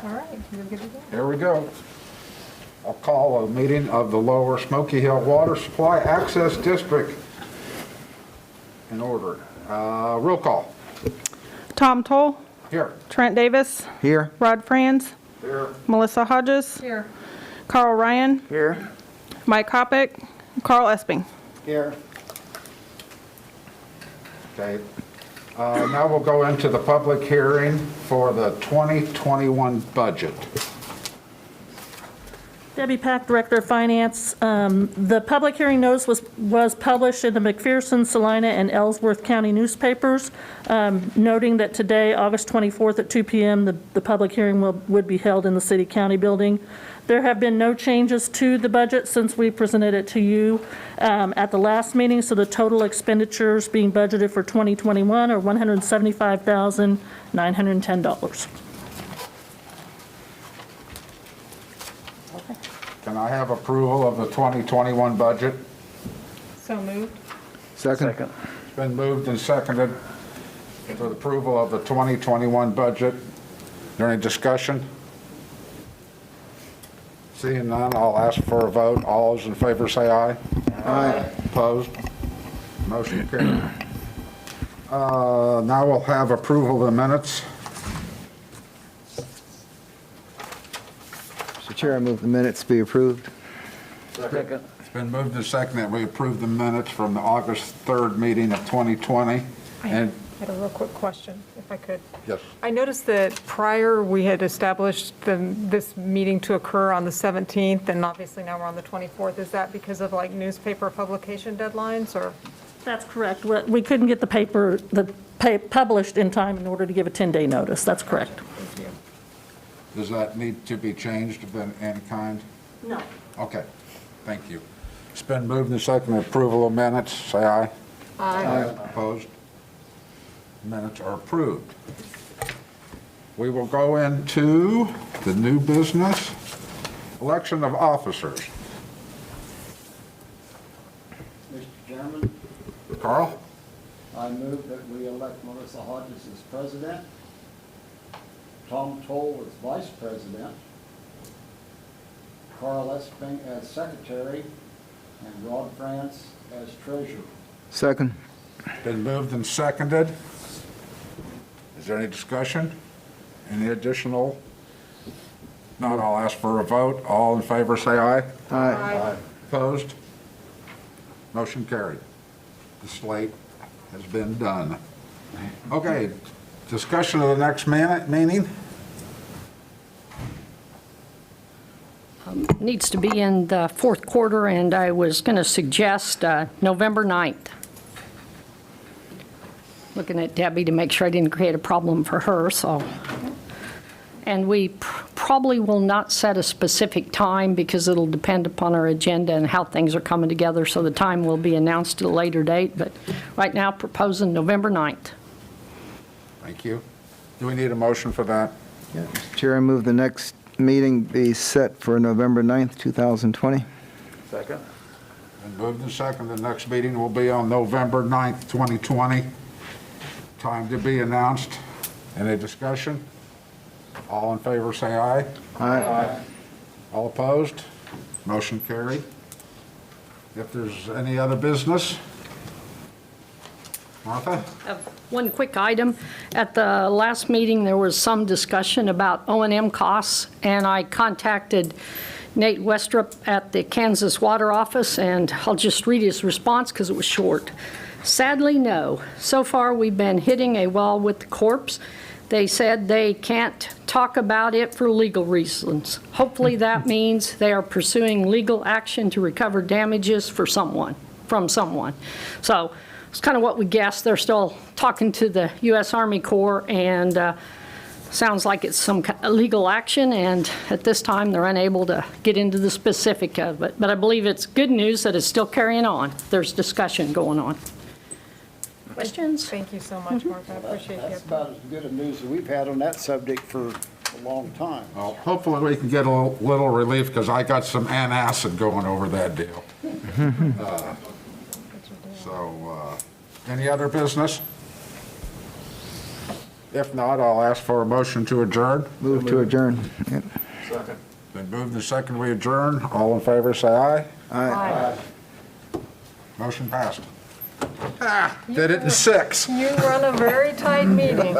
All right, you're good to go. Here we go. I'll call a meeting of the Lower Smoky Hill Water Supply Access District in order. Roll call. Tom Toll, Here. Trent Davis, Here. Rod Franz, Here. Melissa Hodges, Here. Carl Ryan, Here. Mike Hoppick, Carl Esping. Here. Okay. Now we'll go into the public hearing for the 2021 budget. Debbie Pack, Director of Finance. The public hearing notice was published in the McPherson, Salina, and Ellsworth County newspapers, noting that today, August 24th at 2 p.m., the public hearing would be held in the City County building. There have been no changes to the budget since we presented it to you at the last meeting, so the total expenditures being budgeted for 2021 are $175,910. Can I have approval of the 2021 budget? So moved. Second. It's been moved and seconded for the approval of the 2021 budget. Is there any discussion? Seeing none, I'll ask for a vote. All those in favor say aye. Aye. Opposed? Motion carried. Now we'll have approval of the minutes. Mr. Chair, I move the minutes be approved. Second. It's been moved and seconded that we approve the minutes from the August 3rd meeting of 2020. I And, had a real quick question, if I could. yes, I noticed that prior, we had established this meeting to occur on the 17th, and obviously now we're on the 24th. Is that because of like newspaper publication deadlines, or? That's correct. We couldn't get the paper published in time in order to give a 10-day notice. That's correct. Thank you. does that need to be changed of any kind? No. Okay, thank you. It's been moved and seconded approval of minutes. Say aye. Aye. Opposed? Minutes are approved. We will go into the new business, election of officers. Mr. Chairman, Carl? I move that we elect Melissa Hodges as president, Tom Toll as vice president, Carl Esping as secretary, and Rod France as treasurer. Second. Been moved and seconded. Is there any discussion? Any additional? Not, I'll ask for a vote. All in favor, say aye. Aye. Opposed? Motion carried. The slate has been done. Okay, discussion of the next meeting? Needs to be in the fourth quarter, and I was going to suggest November 9th. Looking at Debbie to make sure I didn't create a problem for her, so. And we probably will not set a specific time because it'll depend upon our agenda and how things are coming together, so the time will be announced at a later date, but right now proposing November 9th. Thank you. Do we need a motion for that? Mr. Chair, I move the next meeting be set for November 9th, 2020. Second. And moved and seconded. The next meeting will be on November 9th, 2020. Time to be announced. Any discussion? All in favor, say aye. Aye. All opposed? Motion carried. If there's any other business? Martha? One quick item. At the last meeting, there was some discussion about O&M costs, and I contacted Nate Westrup at the Kansas Water Office, and I'll just read his response because it was short. Sadly, no. So far, we've been hitting a wall with the corps. They said they can't talk about it for legal reasons. Hopefully, that means they are pursuing legal action to recover damages from someone. So it's kind of what we guessed. They're still talking to the U.S. Army Corps, and sounds like it's some legal action, and at this time, they're unable to get into the specific of it. But I believe it's good news that it's still carrying on. There's discussion going on. Questions? Thank you so much, Martha. I appreciate That's you. about as good a news as we've had on that subject for a long time. Well, hopefully we can get a little relief because I got some antacid going over that deal. Any other business? If not, I'll ask for a motion to adjourn. Move to adjourn. Yep. Been moved and second, we adjourn. All in favor, say aye. Aye. Motion passed. Did it in 6. You run a very tight meeting.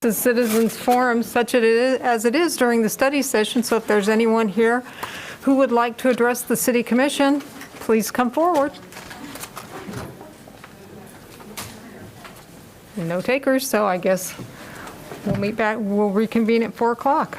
The citizens forum, such as it is during the study session, so if there's anyone here who would like to address the city commission, please come forward. No takers, so I guess we'll reconvene at 4 o'clock.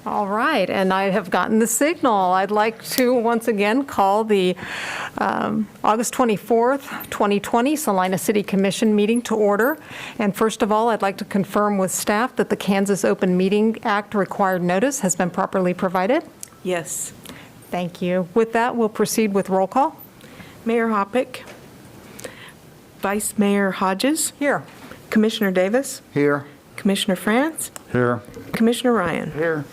All right, and I have gotten the signal. I'd like to once again call the August 24th, 2020 Salina City Commission meeting to order. And first of all, I'd like to confirm with staff that the Kansas Open Meeting Act required notice has been properly provided. Yes. Thank you. With that, we'll proceed with roll call. Mayor Hoppick, Vice Mayor Hodges, Here. Commissioner Davis, Here. Commissioner France, Here. Commissioner Ryan. Here.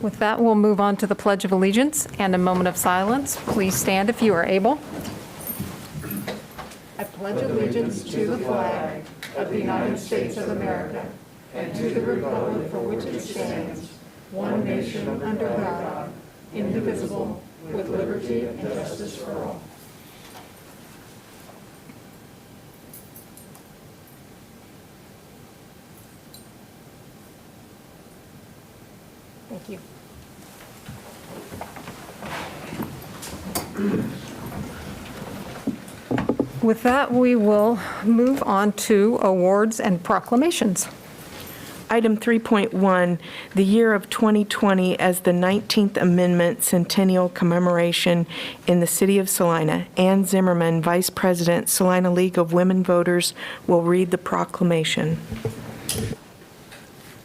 With that, we'll move on to the Pledge of Allegiance and a moment of silence. Please stand if you are able. I pledge allegiance to the flag of the United States of America and to the republic for which it stands, one nation under God, indivisible, with liberty and justice for all. Thank you. With that, we will move on to awards and proclamations. Item 3.1, the year of 2020 as the 19th Amendment Centennial Commemoration in the City of Salina. Ann Zimmerman, Vice President, Salina League of Women Voters, will read the proclamation.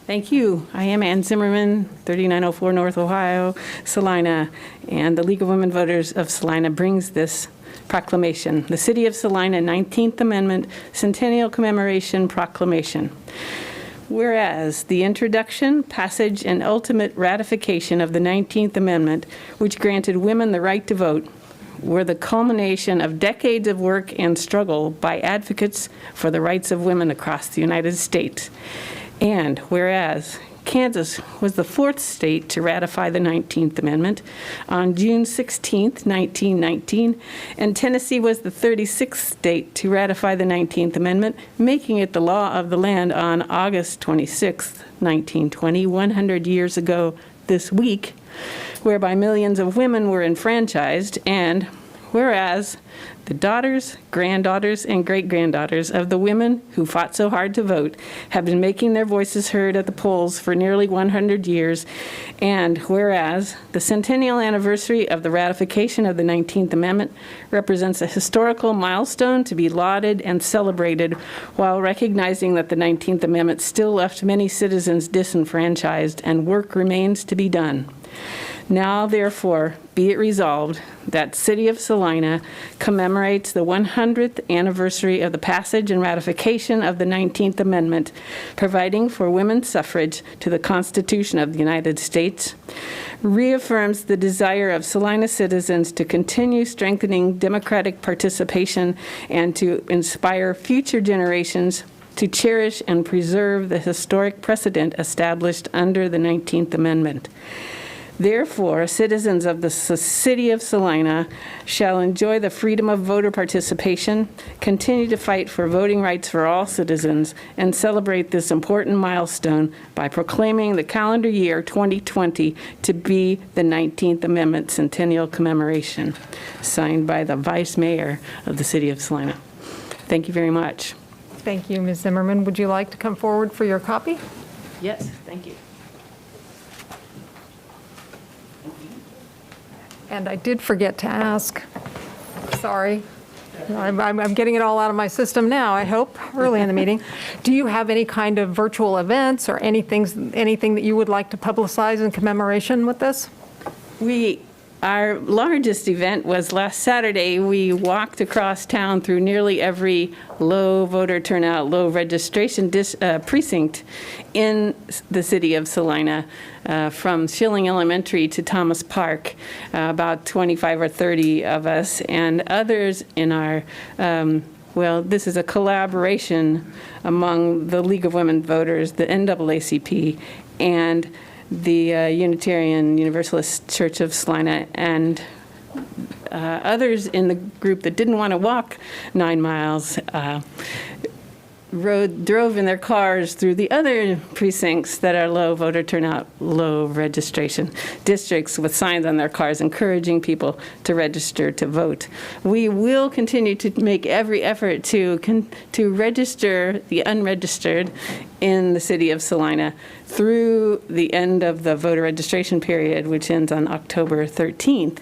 Thank you. I am Ann Zimmerman, 3904 North Ohio, Salina, and the League of Women Voters of Salina brings this proclamation. The City of Salina 19th Amendment Centennial Commemoration Proclamation. Whereas the introduction, passage, and ultimate ratification of the 19th Amendment, which granted women the right to vote, were the culmination of decades of work and struggle by advocates for the rights of women across the United States. And whereas Kansas was the fourth state to ratify the 19th Amendment on June 16, 1919, and Tennessee was the 36th state to ratify the 19th Amendment, making it the law of the land on August 26, 1920, 100 years ago this week, whereby millions of women were enfranchised, and whereas the daughters, granddaughters, and great-granddaughters of the women who fought so hard to vote have been making their voices heard at the polls for nearly 100 years, and whereas the centennial anniversary of the ratification of the 19th Amendment represents a historical milestone to be lauded and celebrated while recognizing that the 19th Amendment still left many citizens disenfranchised and work remains to be done. Now, therefore, be it resolved that City of Salina commemorates the 100th anniversary of the passage and ratification of the 19th Amendment, providing for women's suffrage to the Constitution of the United States, reaffirms the desire of Salina citizens to continue strengthening democratic participation and to inspire future generations to cherish and preserve the historic precedent established under the 19th Amendment. Therefore, citizens of the City of Salina shall enjoy the freedom of voter participation, continue to fight for voting rights for all citizens, and celebrate this important milestone by proclaiming the calendar year 2020 to be the 19th Amendment Centennial Commemoration, signed by the Vice Mayor of the City of Salina. Thank you very much. Thank you, Ms. Zimmerman. Would you like to come forward for your copy? Yes, thank you. And I did forget to ask, sorry, I'm getting it all out of my system now, I hope, early in the meeting. Do you have any kind of virtual events or anything that you would like to publicize in commemoration with this? Our largest event was last Saturday. We walked across town through nearly every low voter turnout, low registration precinct in the city of Salina, from Schilling Elementary to Thomas Park, about 25 or 30 of us, and others in our well, this is a collaboration among the League of Women Voters, the NAACP, and the Unitarian Universalist Church of Salina, and others in the group that didn't want to walk 9 miles drove in their cars through the other precincts that are low voter turnout, low registration districts, with signs on their cars encouraging people to register to vote. We will continue to make every effort to register the unregistered in the city of Salina through the end of the voter registration period, which ends on October 13th.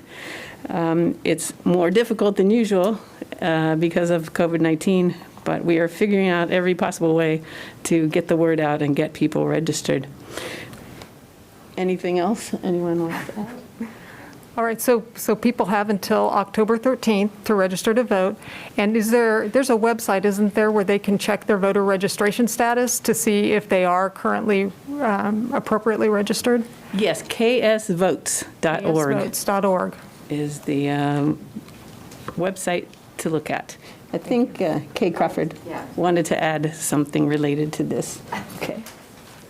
It's more difficult than usual because of COVID-19, but we are figuring out every possible way to get the word out and get people registered. Anything else anyone wants to add? All right, so people have until October 13th to register to vote. And there's a website, isn't there, where they can check their voter registration status to see if they are currently appropriately registered? Yes, ksvotes.org Votes.org. is the website to look at. I think Kay Crawford wanted to add something related to this. Okay.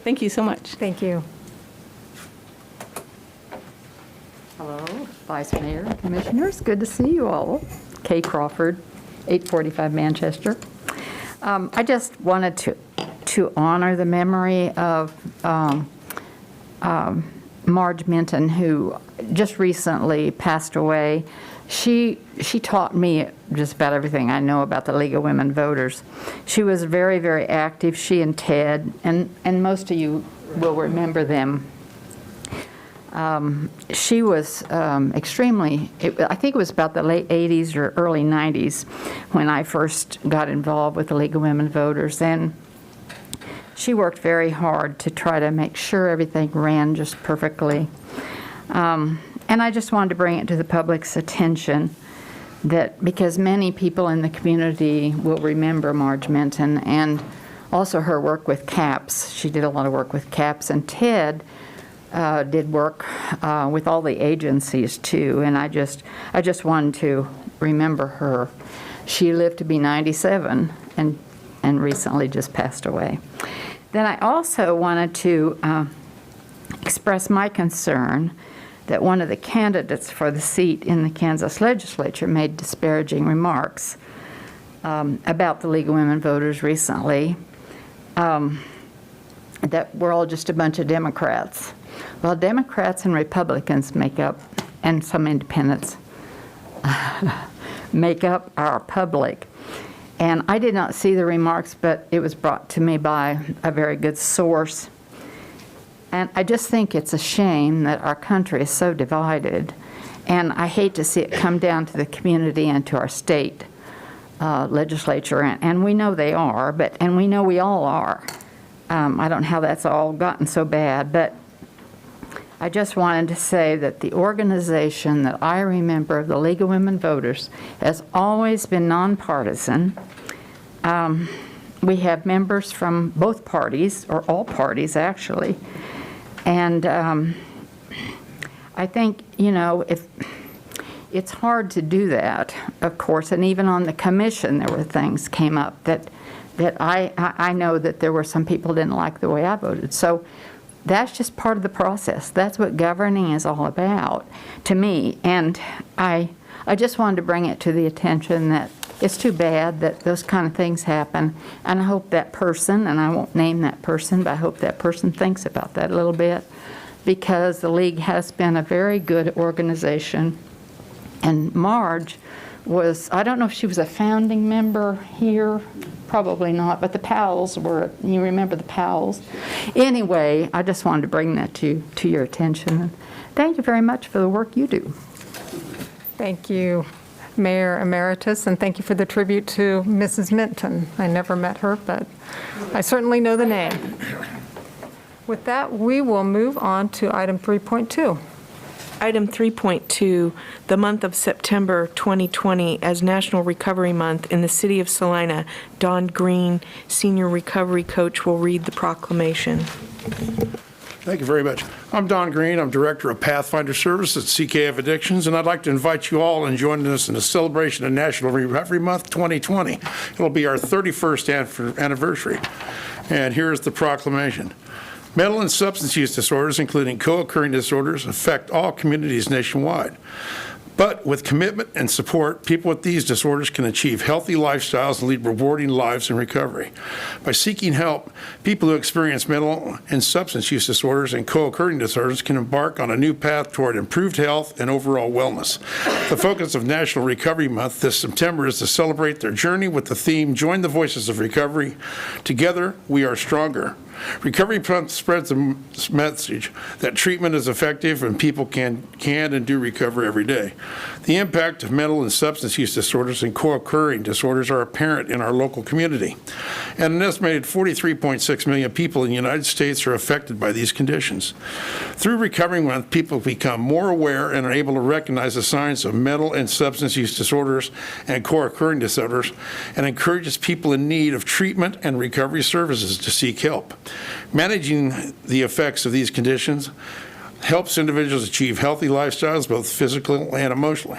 Thank you so much. Thank you. Hello, Vice Mayor, Commissioners, good to see you all. Kay Crawford, 845 Manchester. I just wanted to honor the memory of Marge Minton, who just recently passed away. She taught me just about everything I know about the League of Women Voters. She was very, very active, she and Ted, and most of you will remember them. She was extremely, I think it was about the late 80s or early 90s when I first got involved with the League of Women Voters, and she worked very hard to try to make sure everything ran just perfectly. And I just wanted to bring it to the public's attention that because many people in the community will remember Marge Minton and also her work with CAPS. She did a lot of work with CAPS, and Ted did work with all the agencies too, and I just wanted to remember her. She lived to be 97 and recently just passed away. Then I also wanted to express my concern that one of the candidates for the seat in the Kansas legislature made disparaging remarks about the League of Women Voters recently, that we're all just a bunch of Democrats. Well, Democrats and Republicans make up, and some independents, make up our public. And I did not see the remarks, but it was brought to me by a very good source. And I just think it's a shame that our country is so divided. And I hate to see it come down to the community and to our state legislature. And we know they are, and we know we all are. I don't know how that's all gotten so bad, but I just wanted to say that the organization that I remember, the League of Women Voters, has always been nonpartisan. We have members from both parties, or all parties actually, and I think, if it's hard to do that, of course, and even on the commission there were things came up that I know that there were some people didn't like the way I voted. So that's just part of the process. That's what governing is all about to me. And I just wanted to bring it to the attention that it's too bad that those kind of things happen. And I hope that person, and I won't name that person, but I hope that person thinks about that a little bit, because the League has been a very good organization. And Marge was, I don't know if she was a founding member here, probably not, but the Powells were, you remember the Powells. Anyway, I just wanted to bring that to your attention. Thank you very much for the work you do. Thank you, Mayor Emeritus, and thank you for the tribute to Mrs. Minton. I never met her, but I certainly know the name. With that, we will move on to item 3.2. Item 3.2, the month of September 2020 as National Recovery Month in the City of Salina. Don Green, Senior Recovery Coach, will read the proclamation. Thank you very much. I'm Don Green. I'm Director of Pathfinder Service at CKF Addictions, and I'd like to invite you all in joining us in the celebration of National Recovery Month 2020. It'll be our 31st anniversary. And here's the proclamation. Mental and substance use disorders, including co-occurring disorders, affect all communities nationwide. But with commitment and support, people with these disorders can achieve healthy lifestyles and lead rewarding lives in recovery. By seeking help, people who experience mental and substance use disorders and co-occurring disorders can embark on a new path toward improved health and overall wellness. The focus of National Recovery Month this September is to celebrate their journey with the theme, Join the Voices of Recovery. Together, we are stronger. Recovery Month spreads the message that treatment is effective and people can and do recover every day. The impact of mental and substance use disorders and co-occurring disorders are apparent in our local community. And an estimated 43.6 million people in the United States are affected by these conditions. Through Recovery Month, people become more aware and are able to recognize the signs of mental and substance use disorders and co-occurring disorders, and encourages people in need of treatment and recovery services to seek help. Managing the effects of these conditions helps individuals achieve healthy lifestyles, both physically and emotionally.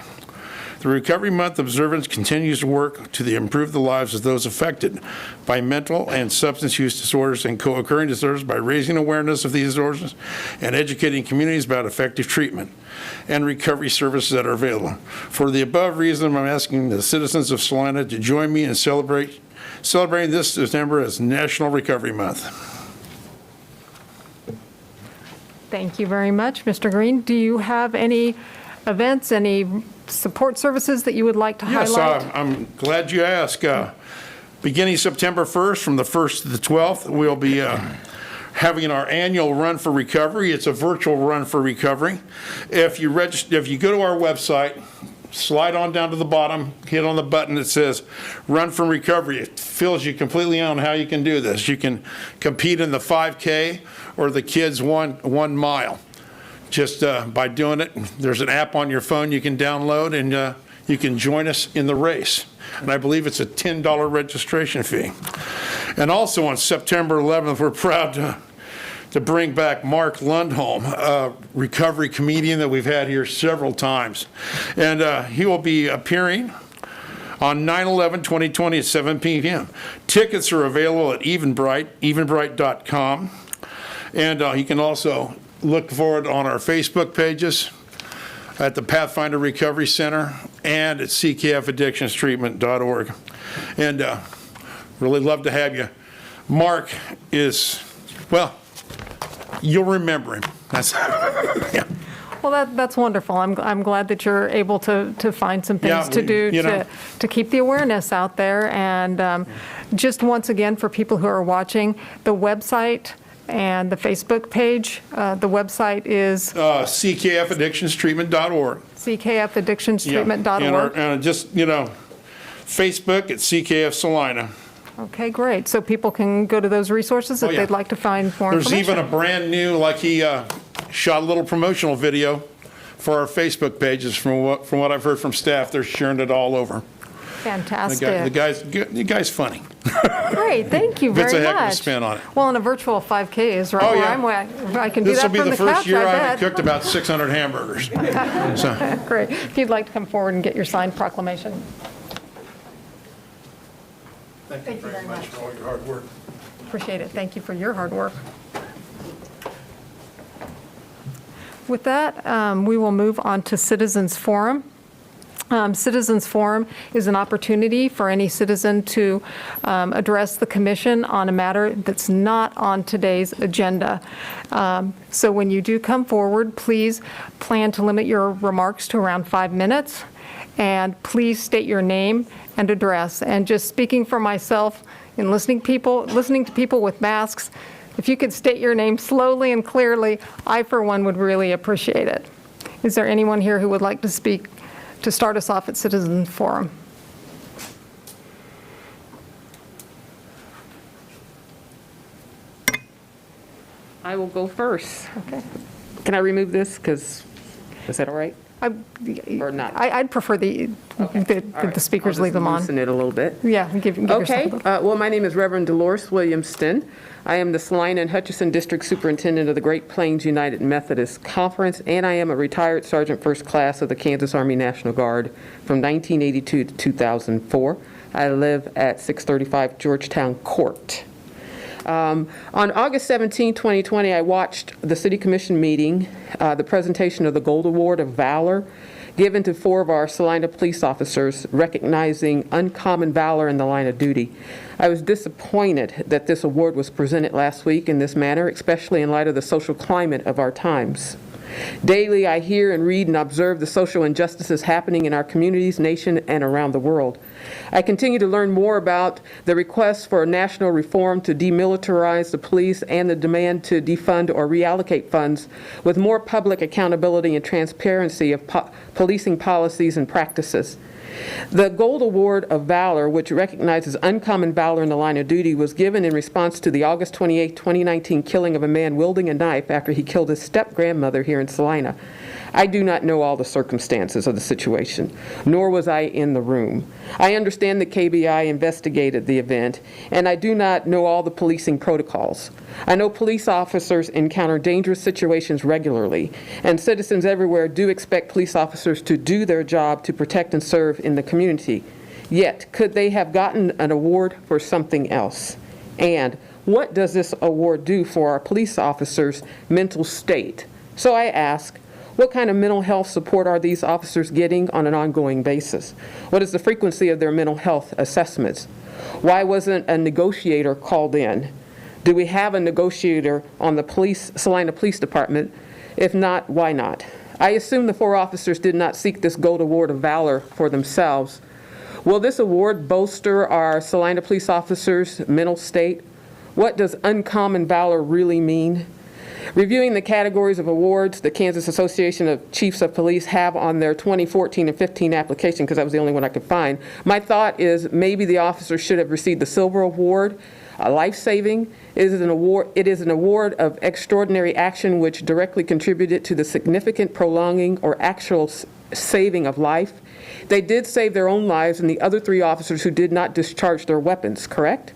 The Recovery Month observance continues to work to improve the lives of those affected by mental and substance use disorders and co-occurring disorders by raising awareness of these disorders and educating communities about effective treatment and recovery services that are available. For the above reason, I'm asking the citizens of Salina to join me in celebrating this September as National Recovery Month. Thank you very much, Mr. Green. Do you have any events, any support services that you would like to highlight? Yes, I'm glad you asked. Beginning September 1st, from the 1st to the 12th, we'll be having our annual Run for Recovery. It's a virtual Run for Recovery. If you go to our website, slide on down to the bottom, hit on the button that says Run for Recovery. It fills you completely on how you can do this. You can compete in the 5K or the kids 1 mile. Just by doing it, there's an app on your phone you can download, and you can join us in the race. And I believe it's a $10 registration fee. And also on September 11th, we're proud to bring back Mark Lundholm, a recovery comedian that we've had here several times. And he will be appearing on 9/11/2020 at 7 p.m. Tickets are available at evenbright.com. And you can also look for it on our Facebook pages, at the Pathfinder Recovery Center, and at ckfaddictionstreatment.org. And really love to have you. Mark is, well, you'll remember him. That's, yeah. Well, that's wonderful. I'm glad that you're able to find some things to do to keep the awareness out there. And just once again, for people who are watching, the website and the Facebook page, the website is ckfaddictionstreatment.org. ckfaddictionstreatment.org. And just, Facebook at CKF Salina. Okay, great. So people can go to those resources if they'd like to find more There's information. even a brand new, like he shot a little promotional video for our Facebook pages. From what I've heard from staff, they're sharing it all over. Fantastic. The guy's funny. Great, thank you very much. It's a heck of a spin on it. Well, and a virtual 5K is right where I'm at. I can do This that will from be the the first couch, year I I haven't bet. cooked about 600 hamburgers. So. Great. If you'd like to come forward and get your signed proclamation. Thank you very much for all your hard work. Appreciate it. Thank you for your hard work. With that, we will move on to Citizens Forum. Citizens Forum is an opportunity for any citizen to address the commission on a matter that's not on today's agenda. So when you do come forward, please plan to limit your remarks to around 5 minutes, and please state your name and address. And just speaking for myself, in listening to people with masks, if you could state your name slowly and clearly, I, for one, would really appreciate it. Is there anyone here who would like to speak to start us off at Citizens Forum? I will go first. Okay. Can I remove this? Is that all right? Or not? I'd prefer the speakers leave them on. Loosen it a little bit. Yeah, give Okay. yourself a Well, my name is Reverend Dolores Williamston. I am the Salina and Hutchinson District Superintendent of the Great Plains United Methodist Conference, and I am a retired Sergeant First Class of the Kansas Army National Guard from 1982 to 2004. I live at 635 Georgetown Court. On August 17, 2020, I watched the City Commission meeting, the presentation of the Gold Award of Valor given to 4 of our Salina police officers, recognizing uncommon valor in the line of duty. I was disappointed that this award was presented last week in this manner, especially in light of the social climate of our times. Daily, I hear and read and observe the social injustices happening in our communities, nation, and around the world. I continue to learn more about the request for national reform to demilitarize the police and the demand to defund or reallocate funds with more public accountability and transparency of policing policies and practices. The Gold Award of Valor, which recognizes uncommon valor in the line of duty, was given in response to the August 28, 2019 killing of a man wielding a knife after he killed his step-grandmother here in Salina. I do not know all the circumstances of the situation, nor was I in the room. I understand that KBI investigated the event, and I do not know all the policing protocols. I know police officers encounter dangerous situations regularly, and citizens everywhere do expect police officers to do their job to protect and serve in the community. Yet, could they have gotten an award for something else? And what does this award do for our police officers' mental state? So I ask, what kind of mental health support are these officers getting on an ongoing basis? What is the frequency of their mental health assessments? Why wasn't a negotiator called in? Do we have a negotiator on the Salina Police Department? If not, why not? I assume the 4 officers did not seek this Gold Award of Valor for themselves. Will this award bolster our Salina police officers' mental state? What does uncommon valor really mean? Reviewing the categories of awards the Kansas Association of Chiefs of Police have on their 2014 and 15 application, because that was the only one I could find, my thought is maybe the officers should have received the Silver Award, life-saving. It is an award of extraordinary action which directly contributed to the significant prolonging or actual saving of life. They did save their own lives and the other 3 officers who did not discharge their weapons, correct?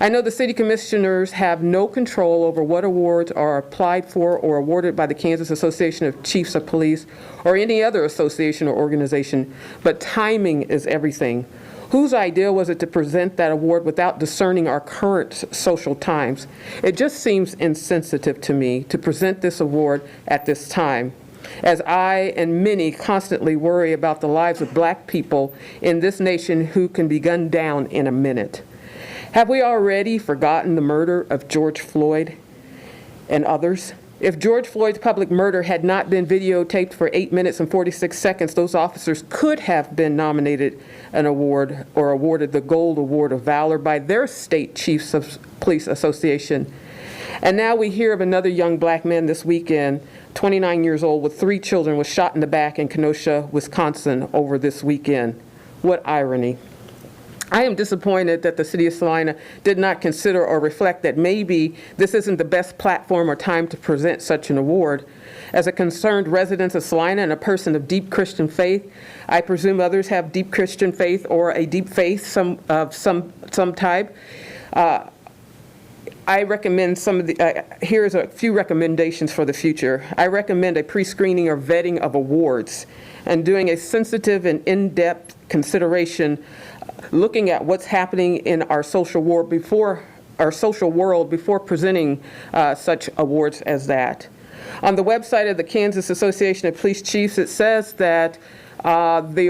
I know the city commissioners have no control over what awards are applied for or awarded by the Kansas Association of Chiefs of Police or any other association or organization, but timing is everything. Whose idea was it to present that award without discerning our current social times? It just seems insensitive to me to present this award at this time, as I and many constantly worry about the lives of Black people in this nation who can be gunned down in a minute. Have we already forgotten the murder of George Floyd and others? If George Floyd's public murder had not been videotaped for 8 minutes and 46 seconds, those officers could have been nominated an award or awarded the Gold Award of Valor by their state Chiefs of Police Association. And now we hear of another young Black man this weekend, 29 years old with 3 children, was shot in the back in Kenosha, Wisconsin over this weekend. What irony. I am disappointed that the city of Salina did not consider or reflect that maybe this isn't the best platform or time to present such an award. As a concerned resident of Salina and a person of deep Christian faith, I presume others have deep Christian faith or a deep faith of some type. I recommend here's a few recommendations for the future. I recommend a pre-screening or vetting of awards and doing a sensitive and in-depth consideration looking at what's happening in our social world before presenting such awards as that. On the website of the Kansas Association of Police Chiefs, it says that the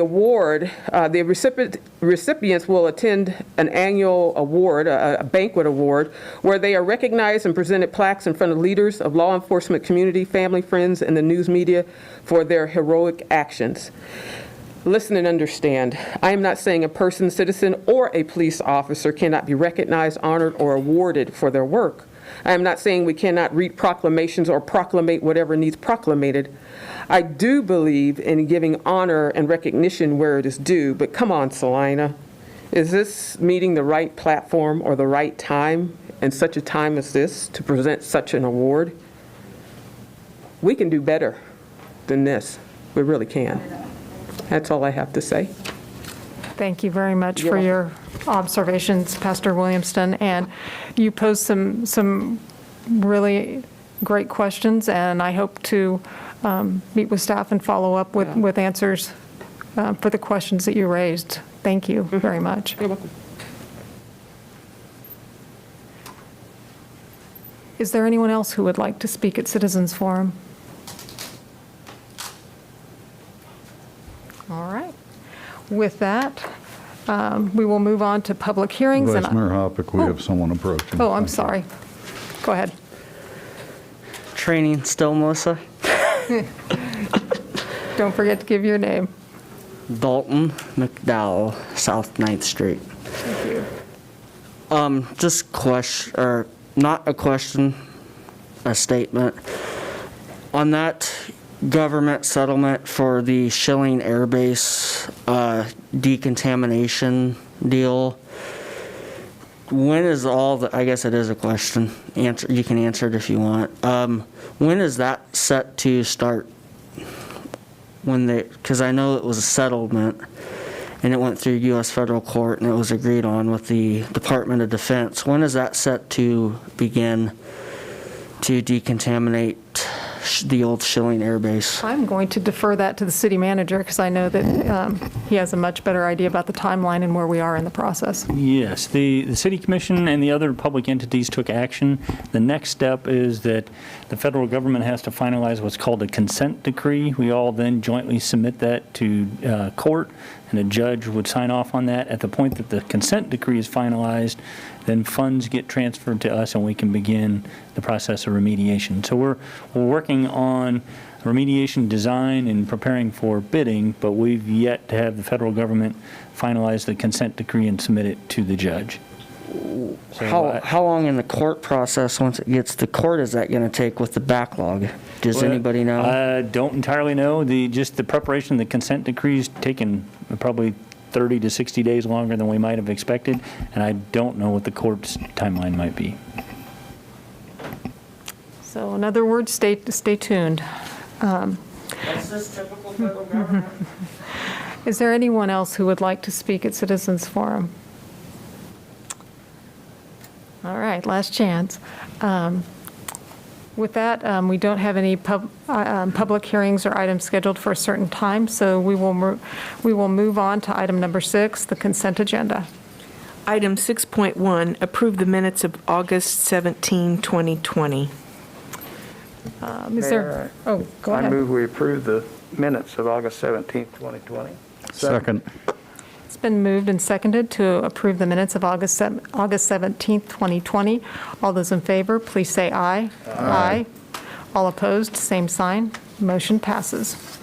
recipients will attend an annual award, a banquet award, where they are recognized and presented plaques in front of leaders of law enforcement community, family, friends, and the news media for their heroic actions. Listen and understand. I am not saying a person, citizen, or a police officer cannot be recognized, honored, or awarded for their work. I am not saying we cannot read proclamations or proclamate whatever needs proclamated. I do believe in giving honor and recognition where it is due, but come on, Salina. Is this meeting the right platform or the right time in such a time as this to present such an award? We can do better than this. We really can. That's all I have to say. Thank you very much for your observations, Pastor Williamston. And you posed some really great questions, and I hope to meet with staff and follow up with answers for the questions that you raised. Thank you very much. You're welcome. Is there anyone else who would like to speak at Citizens Forum? With that, we will move on to public hearings. Vice Mayor Hoppick, we have someone approaching. Oh, I'm sorry. Go ahead. Training still, Melissa? Don't forget to give your name. Dalton McDowell, South 9th Street. Thank you. Just question, or not a question, a statement. On that government settlement for the Schilling Air Base decontamination deal, when is all the, I guess it is a question, answer, you can answer it if you want. When is that set to start? When they, because I know it was a settlement and it went through U.S. federal court and it was agreed on with the Department of Defense. When is that set to begin to decontaminate the old Schilling Air Base? I'm going to defer that to the city manager because I know that he has a much better idea about the timeline and where we are in the process. Yes, the city commission and the other public entities took action. The next step is that the federal government has to finalize what's called a consent decree. We all then jointly submit that to court, and a judge would sign off on that. At the point that the consent decree is finalized, then funds get transferred to us and we can begin the process of remediation. So we're working on remediation design and preparing for bidding, but we've yet to have the federal government finalize the consent decree and submit it to the judge. So How long in the court process, once it gets to court, is that going to take with the backlog? Does anybody know? I don't entirely know. Just the preparation of the consent decree is taken probably 30 to 60 days longer than we might have expected, and I don't know what the court's timeline might be. So in other words, stay tuned. That's just typical federal government. Is there anyone else who would like to speak at Citizens Forum? All right, last chance. With that, we don't have any public hearings or items scheduled for a certain time, so we will move on to item number 6, the consent agenda. Item 6.1, approve the minutes of August 17, 2020. Is there, oh, go ahead. I move we approve the minutes of August 17, 2020. Second. It's been moved and seconded to approve the minutes of August 17th, 2020. All those in favor, please say aye. Aye. All opposed, same sign. Motion passes.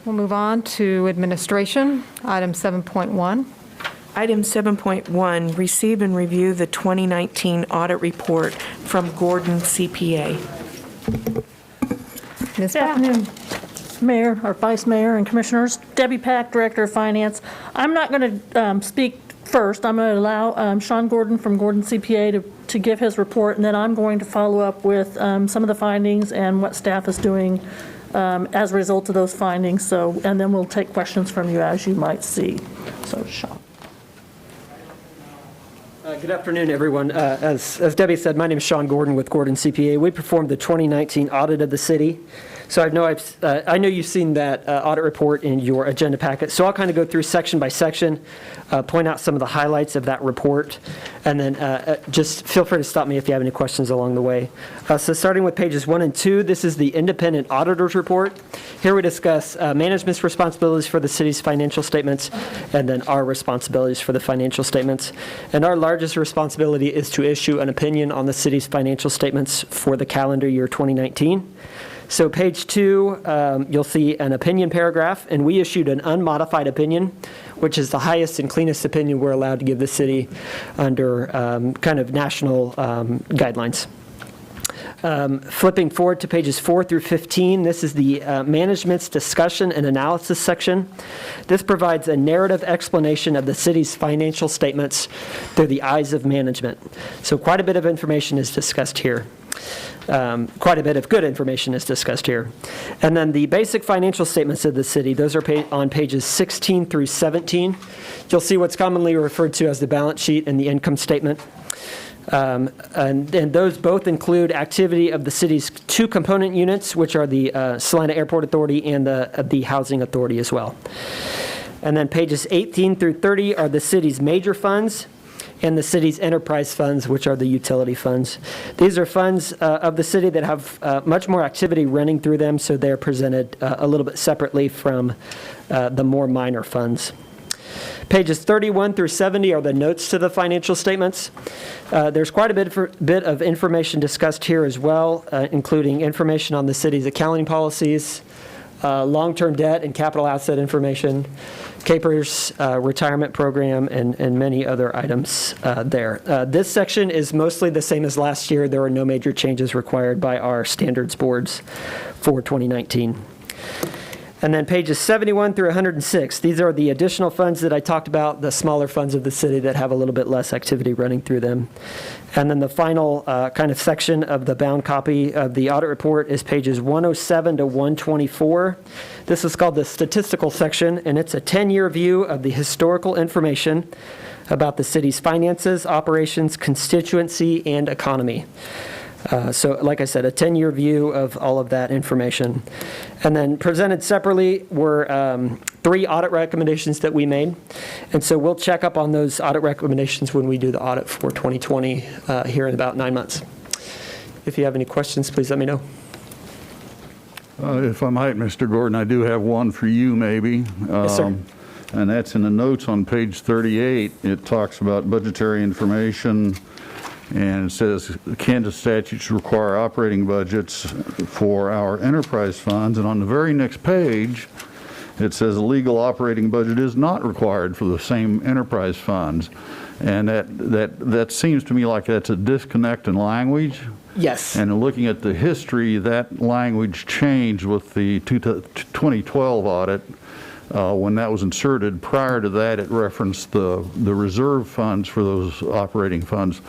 We'll move on to administration, item 7.1. Item 7.1, receive and review the 2019 audit report from Gordon CPA. Ms. Good afternoon, Mayor, or Vice Mayor and Commissioners. Debbie Pack, Director of Finance. I'm not going to speak first. I'm going to allow Sean Gordon from Gordon CPA to give his report, and then I'm going to follow up with some of the findings and what staff is doing as a result of those findings. So, and then we'll take questions from you as you might see. So, Sean. Good afternoon, everyone. As Debbie said, my name is Sean Gordon with Gordon CPA. We performed the 2019 audit of the city. So I know you've seen that audit report in your agenda packet. So I'll kind of go through section by section, point out some of the highlights of that report, and then just feel free to stop me if you have any questions along the way. So starting with pages 1 and 2, this is the independent auditor's report. Here we discuss management's responsibilities for the city's financial statements, and then our responsibilities for the financial statements. And our largest responsibility is to issue an opinion on the city's financial statements for the calendar year 2019. So page 2, you'll see an opinion paragraph, and we issued an unmodified opinion, which is the highest and cleanest opinion we're allowed to give the city under kind of national guidelines. Flipping forward to pages 4 through 15, this is the management's discussion and analysis section. This provides a narrative explanation of the city's financial statements through the eyes of management. So quite a bit of information is discussed here. Quite a bit of good information is discussed here. And then the basic financial statements of the city, those are on pages 16 through 17. You'll see what's commonly referred to as the balance sheet and the income statement. And those both include activity of the city's 2 component units, which are the Salina Airport Authority and the Housing Authority as well. And then pages 18 through 30 are the city's major funds. and the city's enterprise funds, which are the utility funds. These are funds of the city that have much more activity running through them, so they're presented a little bit separately from the more minor funds. Pages 31 through 70 are the notes to the financial statements. There's quite a bit of information discussed here as well, including information on the city's accounting policies, long-term debt and capital asset information, CAPER's retirement program, and many other items there. This section is mostly the same as last year. There are no major changes required by our standards boards for 2019. And then pages 71 through 106, these are the additional funds that I talked about, the smaller funds of the city that have a little bit less activity running through them. And then the final kind of section of the bound copy of the audit report is pages 107 to 124. This is called the statistical section, and it's a 10-year view of the historical information about the city's finances, operations, constituency, and economy. So like I said, a 10-year view of all of that information. And then presented separately were 3 audit recommendations that we made. And so we'll check up on those audit recommendations when we do the audit for 2020 here in about 9 months. If you have any questions, please let me know. If I might, Mr. Gordon, I do have one for you maybe. Yes, sir. And that's in the notes on page 38. It talks about budgetary information. And it says Kansas statutes require operating budgets for our enterprise funds. And on the very next page, it says a legal operating budget is not required for the same enterprise funds. And that seems to me like that's a disconnect in language. Yes. And looking at the history, that language changed with the 2012 audit. When that was inserted, prior to that, it referenced the reserve funds for those operating funds.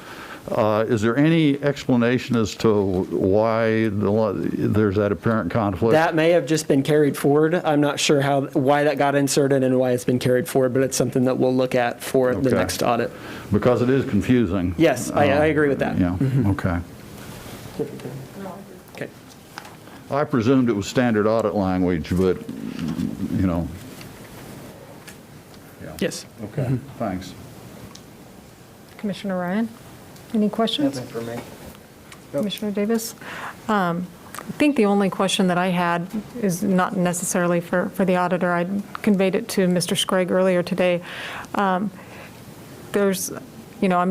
Is there any explanation as to why there's that apparent conflict? That may have just been carried forward. I'm not sure why that got inserted and why it's been carried forward, but it's something that we'll look at for the next audit. Because it is confusing. Yes, I agree with that. Yeah, okay. Okay. I presumed it was standard audit language, but, you know. Yeah. Yes. Okay, thanks. Commissioner Ryan, any questions? Nothing for me. Commissioner Davis? I think the only question that I had is not necessarily for the auditor. I conveyed it to Mr. Scragg earlier today. I'm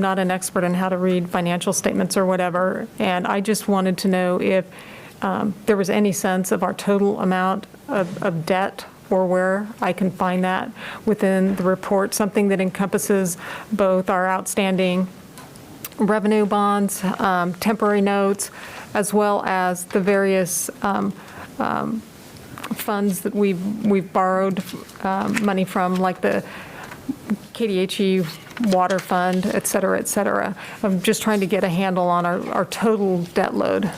not an expert in how to read financial statements or whatever, and I just wanted to know if there was any sense of our total amount of debt or where I can find that within the report, something that encompasses both our outstanding revenue bonds, temporary notes, as well as the various funds that we've borrowed money from, like the KDHE water fund, et cetera, et cetera. I'm just trying to get a handle on our total debt load.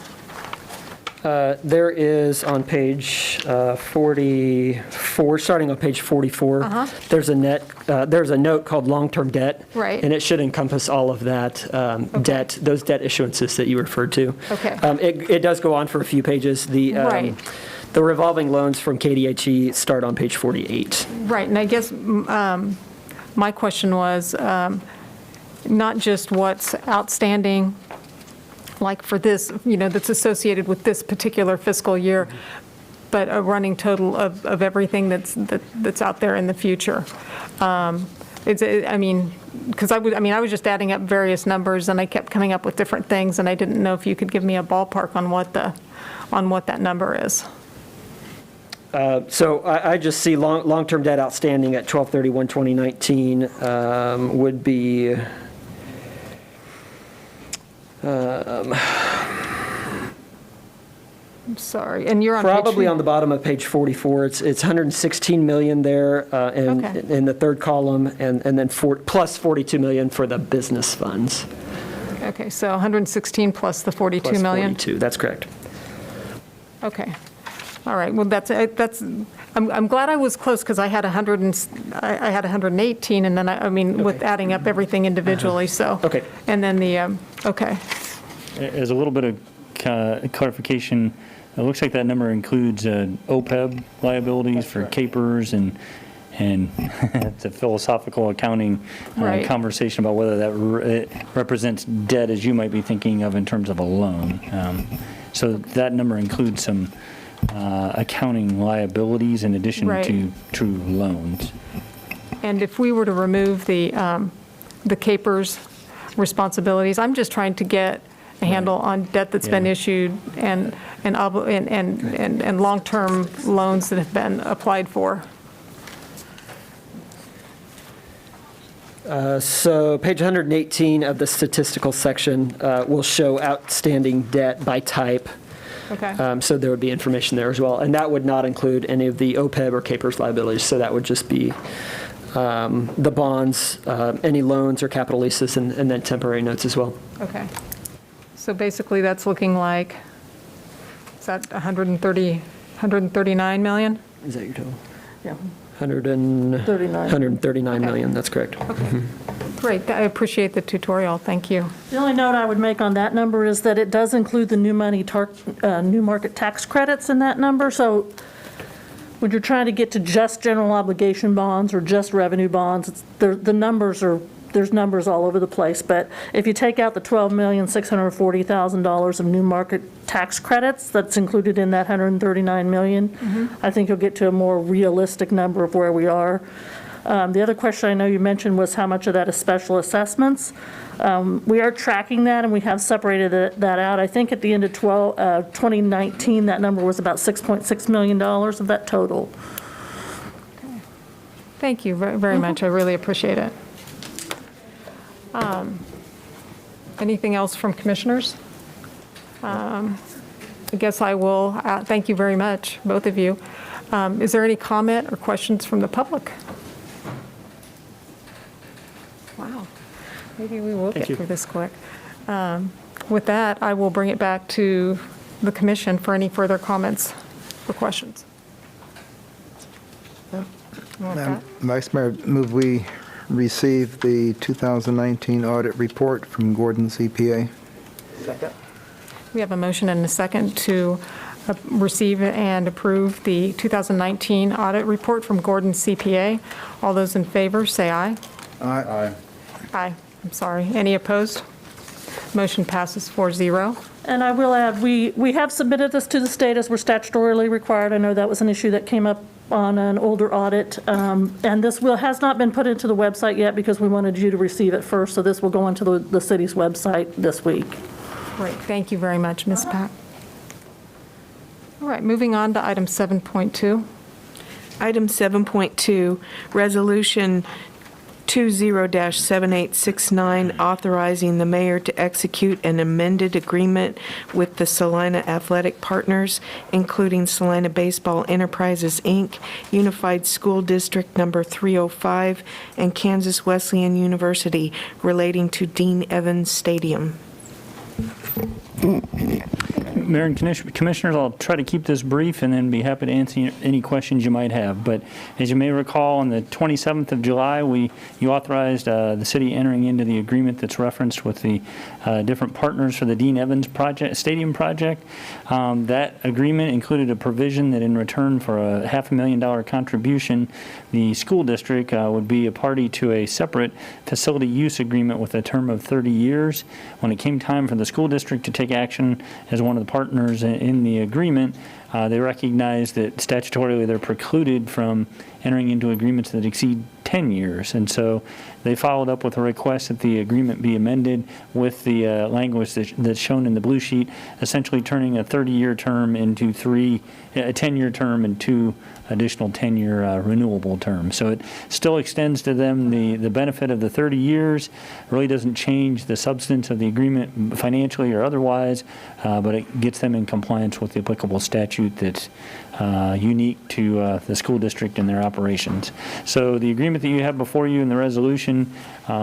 There is on page 44, starting on page 44, there's a note called long-term debt. Right. And it should encompass all of that debt, those debt issuances that you referred to. Okay. It does go on for a few pages. The revolving loans from KDHE start on page 48. Right, and I guess my question was not just what's outstanding, like for this, that's associated with this particular fiscal year, but a running total of everything that's out there in the future. Because I was just adding up various numbers, and I kept coming up with different things, and I didn't know if you could give me a ballpark on what that number is. So I just see long-term debt outstanding at 12/31/2019 would be I'm sorry, and you're on probably page on the bottom of page 44. It's 116 million there in the third column, and then plus 42 million for the business funds. Okay, so 116 plus the 42 plus million? 42, that's correct. Okay. All right. Well, I'm glad I was close, because I had 118, and then with adding up everything individually. So. Okay. And then okay. As a little bit of clarification, it looks like that number includes OPEB liabilities for capers and and it's a philosophical accounting Right. conversation about whether that it represents debt as you might be thinking of in terms of a loan. So that number includes some accounting liabilities in addition Right. to true loans. And if we were to remove the Capers responsibilities, I'm just trying to get a handle on debt that's been Yeah. issued and long-term loans that have been applied for. So page 118 of the statistical section will show outstanding debt by type. Okay. So there would be information there as well. And that would not include any of the OPEB or Capers liabilities. So that would just be the bonds, any loans or capital leases, and then temporary notes as well. Okay. So basically, that's looking like, is that 139 million? Is that your total? Yeah. 139 million, that's correct. Great, I appreciate the tutorial, thank you. The only note I would make on that number is that it does include the new market tax credits in that number. So when you're trying to get to just general obligation bonds or just revenue bonds, there's numbers all over the place. But if you take out the $12,640,000 of new market tax credits that's included in that 139 million, I think you'll get to a more realistic number of where we are. The other question I know you mentioned was how much of that is special assessments. We are tracking that, and we have separated that out. I think at the end of 2019, that number was about $6.6 million of that total. Thank you very much, I really appreciate it. Anything else from commissioners? I guess I will, thank you very much, both of you. Is there any comment or questions from the public? Wow, maybe we will get through this quick. With that, I will bring it back to the commission for any further comments or questions. Madam Vice Mayor, move we receive the 2019 audit report from Gordon CPA. Second. We have a motion and a second to receive and approve the 2019 audit report from Gordon CPA. All those in favor, say aye. Aye. Aye, I'm sorry. Any opposed? Motion passes 4-0. And I will add, we have submitted this to the state as we're statutorily required. I know that was an issue that came up on an older audit. And this has not been put into the website yet because we wanted you to receive it first. So this will go onto the city's website this week. Great, thank you very much, Ms. Pack. All right, moving on to item 7.2. Item 7.2, Resolution 20-7869, authorizing the mayor to execute an amended agreement with the Salina Athletic Partners, including Salina Baseball Enterprises, Inc., Unified School District Number 305, and Kansas Wesleyan University, relating to Dean Evans Stadium. Mayor and Commissioners, I'll try to keep this brief and then be happy to answer any questions you might have. But as you may recall, on the 27th of July, you authorized the city entering into the agreement that's referenced with the different partners for the Dean Evans Stadium project. That agreement included a provision that in return for a $500,000 contribution, the school district would be a party to a separate facility use agreement with a term of 30 years. When it came time for the school district to take action as one of the partners in the agreement, they recognized that statutorily they're precluded from entering into agreements that exceed 10 years. And so they followed up with a request that the agreement be amended with the language that's shown in the blue sheet, essentially turning a 30-year term into a 10-year term and 2 additional 10-year renewable terms. So it still extends to them the benefit of the 30 years, really doesn't change the substance of the agreement financially or otherwise, but it gets them in compliance with the applicable statute that's unique to the school district and their operations. So the agreement that you have before you in the resolution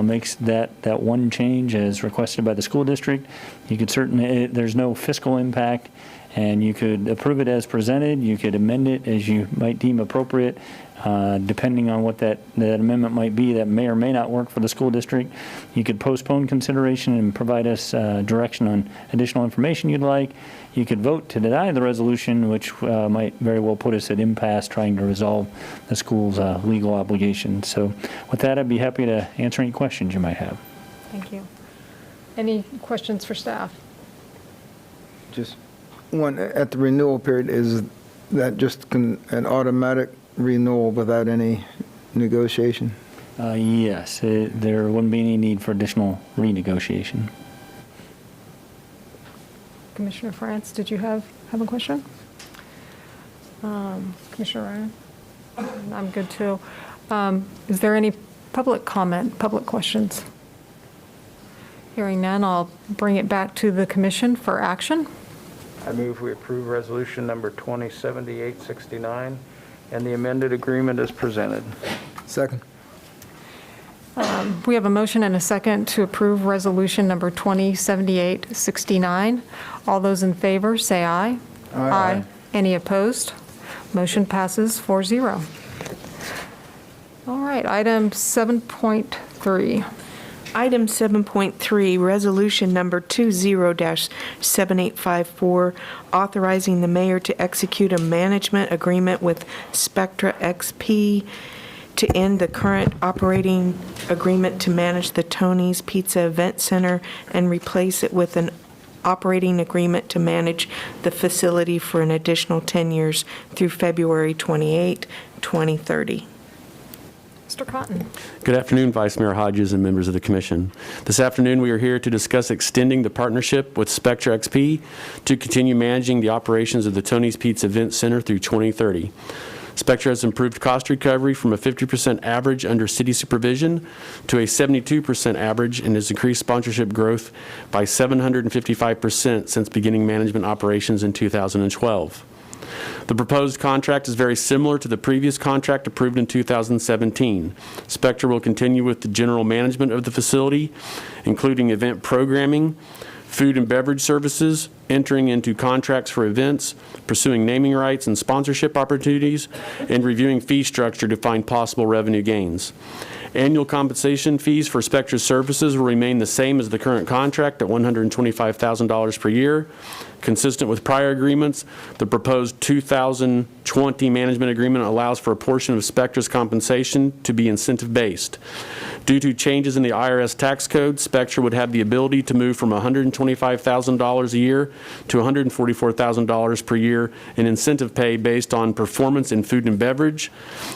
makes that one change as requested by the school district. You could certainly, there's no fiscal impact, and you could approve it as presented, you could amend it as you might deem appropriate, depending on what that amendment might be that may or may not work for the school district. You could postpone consideration and provide us direction on additional information you'd like. You could vote to deny the resolution, which might very well put us at impasse trying to resolve the school's legal obligations. So with that, I'd be happy to answer any questions you might have. Thank you. Any questions for staff? Just one, at the renewal period, is that just an automatic renewal without any negotiation? Yes, there wouldn't be any need for additional renegotiation. Commissioner France, did you have a question? Commissioner Ryan? I'm good too. Is there any public comment, public questions? Hearing none, I'll bring it back to the commission for action. I move we approve resolution number 207869 and the amended agreement is presented. Second. We have a motion and a second to approve resolution number 207869. All those in favor, say aye. Aye. Any opposed? Motion passes 4-0. All right, item 7.3. Item 7.3, Resolution Number 20-7854, authorizing the mayor to execute a management agreement with Spectra XP to end the current operating agreement to manage the Tony's Pizza Event Center and replace it with an operating agreement to manage the facility for an additional 10 years through February 28, 2030. Mr. Cotton. Good afternoon, Vice Mayor Hodges and members of the Commission. This afternoon, we are here to discuss extending the partnership with Spectra XP to continue managing the operations of the Tony's Pizza Event Center through 2030. Spectra has improved cost recovery from a 50% average under city supervision to a 72% average and has increased sponsorship growth by 755% since beginning management operations in 2012. The proposed contract is very similar to the previous contract approved in 2017. Spectra will continue with the general management of the facility, including event programming, food and beverage services, entering into contracts for events, pursuing naming rights and sponsorship opportunities, and reviewing fee structure to find possible revenue gains. Annual compensation fees for Spectra's services will remain the same as the current contract at $125,000 per year. Consistent with prior agreements, the proposed 2020 management agreement allows for a portion of Spectra's compensation to be incentive-based. Due to changes in the IRS tax code, Spectra would have the ability to move from $125,000 a year to $144,000 per year in incentive pay based on performance in food and beverage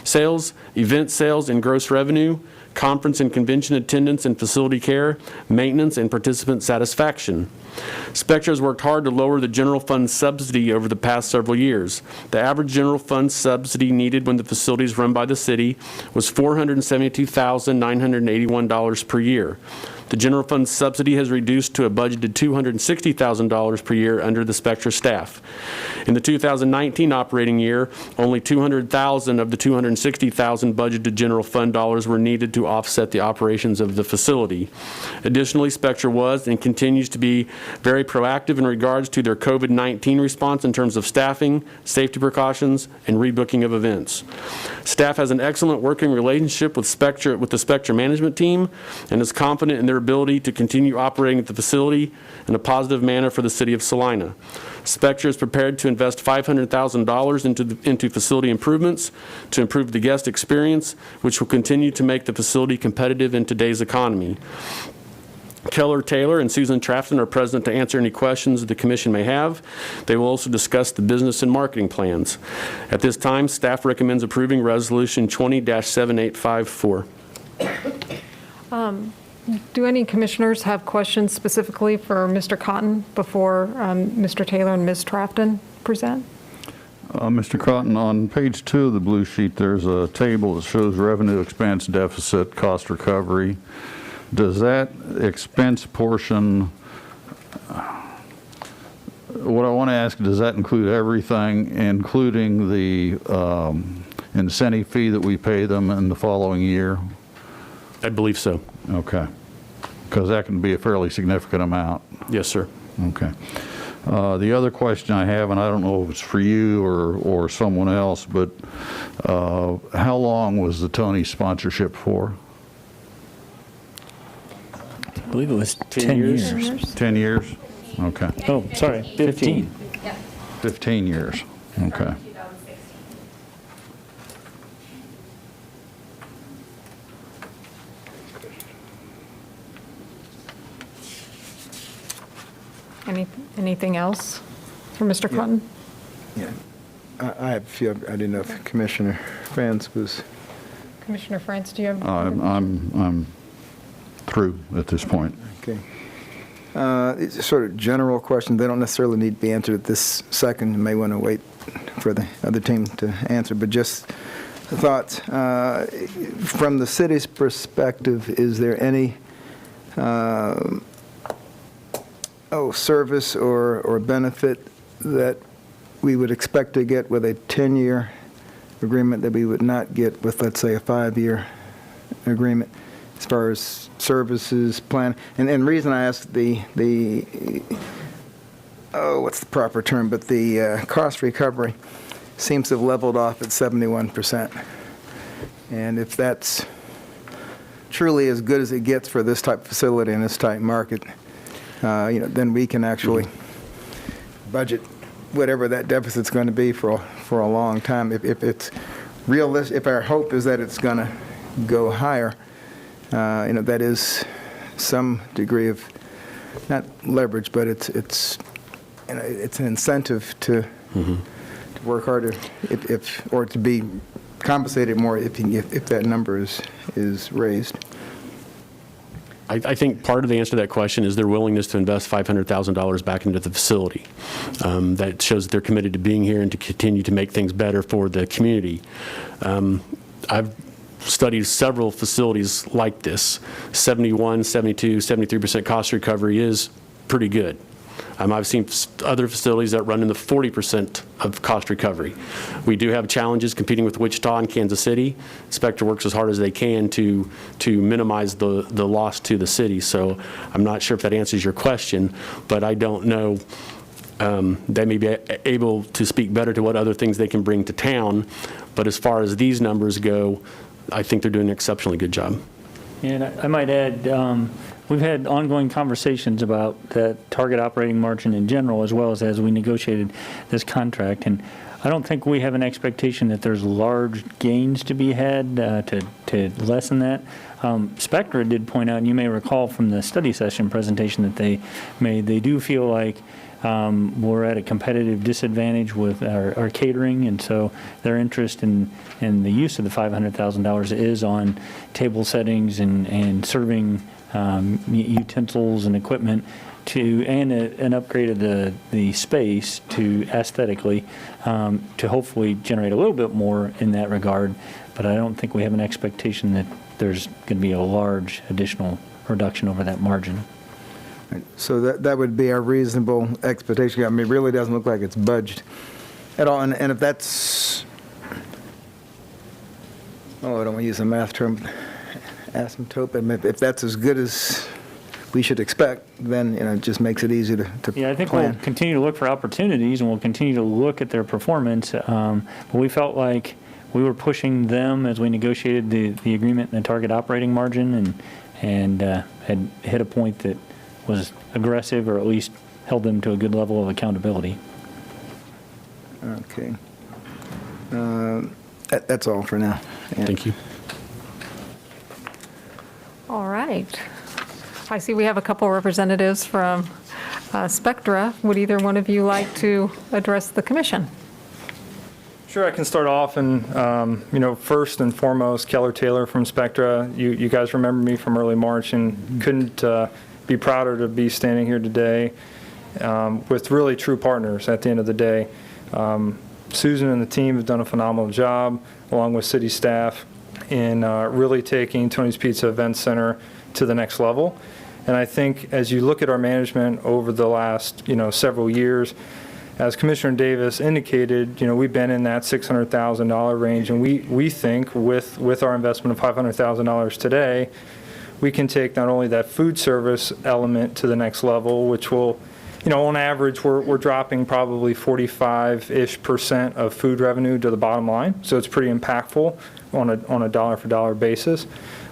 sales, event sales and gross revenue, conference and convention attendance and facility care, maintenance, and participant satisfaction. Spectra has worked hard to lower the general fund subsidy over the past several years. The average general fund subsidy needed when the facility is run by the city was $472,981 per year. The general fund subsidy has reduced to a budgeted $260,000 per year under the Spectra staff. In the 2019 operating year, only $200,000 of the $260,000 budgeted general fund dollars were needed to offset the operations of the facility. Additionally, Spectra was and continues to be very proactive in regards to their COVID-19 response in terms of staffing, safety precautions, and rebooking of events. Staff has an excellent working relationship with the Spectra management team and is confident in their ability to continue operating at the facility in a positive manner for the city of Salina. Spectra is prepared to invest $500,000 into facility improvements to improve the guest experience, which will continue to make the facility competitive in today's economy. Keller Taylor and Susan Trafton are present to answer any questions that the Commission may have. They will also discuss the business and marketing plans. At this time, staff recommends approving Resolution 20-7854. Do any commissioners have questions specifically for Mr. Cotton before Mr. Taylor and Ms. Trafton present? Mr. Cotton, on page 2 of the blue sheet, there's a table that shows revenue, expense, deficit, cost recovery. Does that expense portion, what I want to ask, does that include everything, including the incentive fee that we pay them in the following year? I believe so. Okay. Because that can be a fairly significant amount. Yes, sir. Okay. The other question I have, and I don't know if it's for you or someone else, but how long was the Tony sponsorship for? I believe it was 10 years. 10 years? Okay. Oh, sorry, 15. 15 years, okay. Anything else for Mr. Clinton? Yeah. I have a few, I didn't know if Commissioner France was. Commissioner France, do you have? I'm through at this point. Okay. It's a sort of general question. They don't necessarily need to be answered at this second. You may want to wait for the other team to answer, but just thoughts. From the city's perspective, is there any service or benefit that we would expect to get with a 10-year agreement that we would not get with, let's say, a 5-year agreement as far as services, plan? And the reason I ask what's the proper term, but the cost recovery seems to have leveled off at 71%. And if that's truly as good as it gets for this type of facility in this type market, then we can actually budget whatever that deficit's going to be for a long time. If it's realistic, if our hope is that it's going to go higher, that is some degree of not leverage, but it's an incentive to work harder, or to be compensated more if that number is raised. I think part of the answer to that question is their willingness to invest $500,000 back into the facility. That shows that they're committed to being here and to continue to make things better for the community. I've studied several facilities like this. 71, 72, 73% cost recovery is pretty good. I've seen other facilities that run in the 40% of cost recovery. We do have challenges competing with Wichita and Kansas City. Spectra works as hard as they can to minimize the loss to the city. So I'm not sure if that answers your question, but I don't know. They may be able to speak better to what other things they can bring to town. But as far as these numbers go, I think they're doing an exceptionally good job. And I might add, we've had ongoing conversations about the target operating margin in general, as well as we negotiated this contract. And I don't think we have an expectation that there's large gains to be had to lessen that. Spectra did point out, and you may recall from the study session presentation that they made, they do feel like we're at a competitive disadvantage with our catering, and so their interest in the use of the $500,000 is on table settings and serving utensils and equipment and an upgrade of the space to aesthetically to hopefully generate a little bit more in that regard. But I don't think we have an expectation that there's going to be a large additional reduction over that margin. So that would be a reasonable expectation. I mean, it really doesn't look like it's budged at all. And if that's, I don't want to use a math term, asymptote, but if that's as good as we should expect, then it just makes it easy to Yeah, I think plan. we'll continue to look for opportunities, and we'll continue to look at their performance. But we felt like we were pushing them as we negotiated the agreement and the target operating margin, and had hit a point that was aggressive, or at least held them to a good level of accountability. Okay. That's all for now. Yeah. Thank you. All right. I see we have a couple representatives from Spectra. Would either one of you like to address the commission? Sure, I can start off, and first and foremost, Keller Taylor from Spectra. You guys remember me from early March, and couldn't be prouder to be standing here today with really true partners at the end of the day. Susan and the team have done a phenomenal job, along with city staff, in really taking Tony's Pizza Event Center to the next level. And I think as you look at our management over the last several years, as Commissioner Davis indicated, we've been in that $600,000 range, and we think with our investment of $500,000 today, we can take not only that food service element to the next level, which will on average, we're dropping probably 45-ish% of food revenue to the bottom line. So it's pretty impactful on a dollar-for-dollar basis.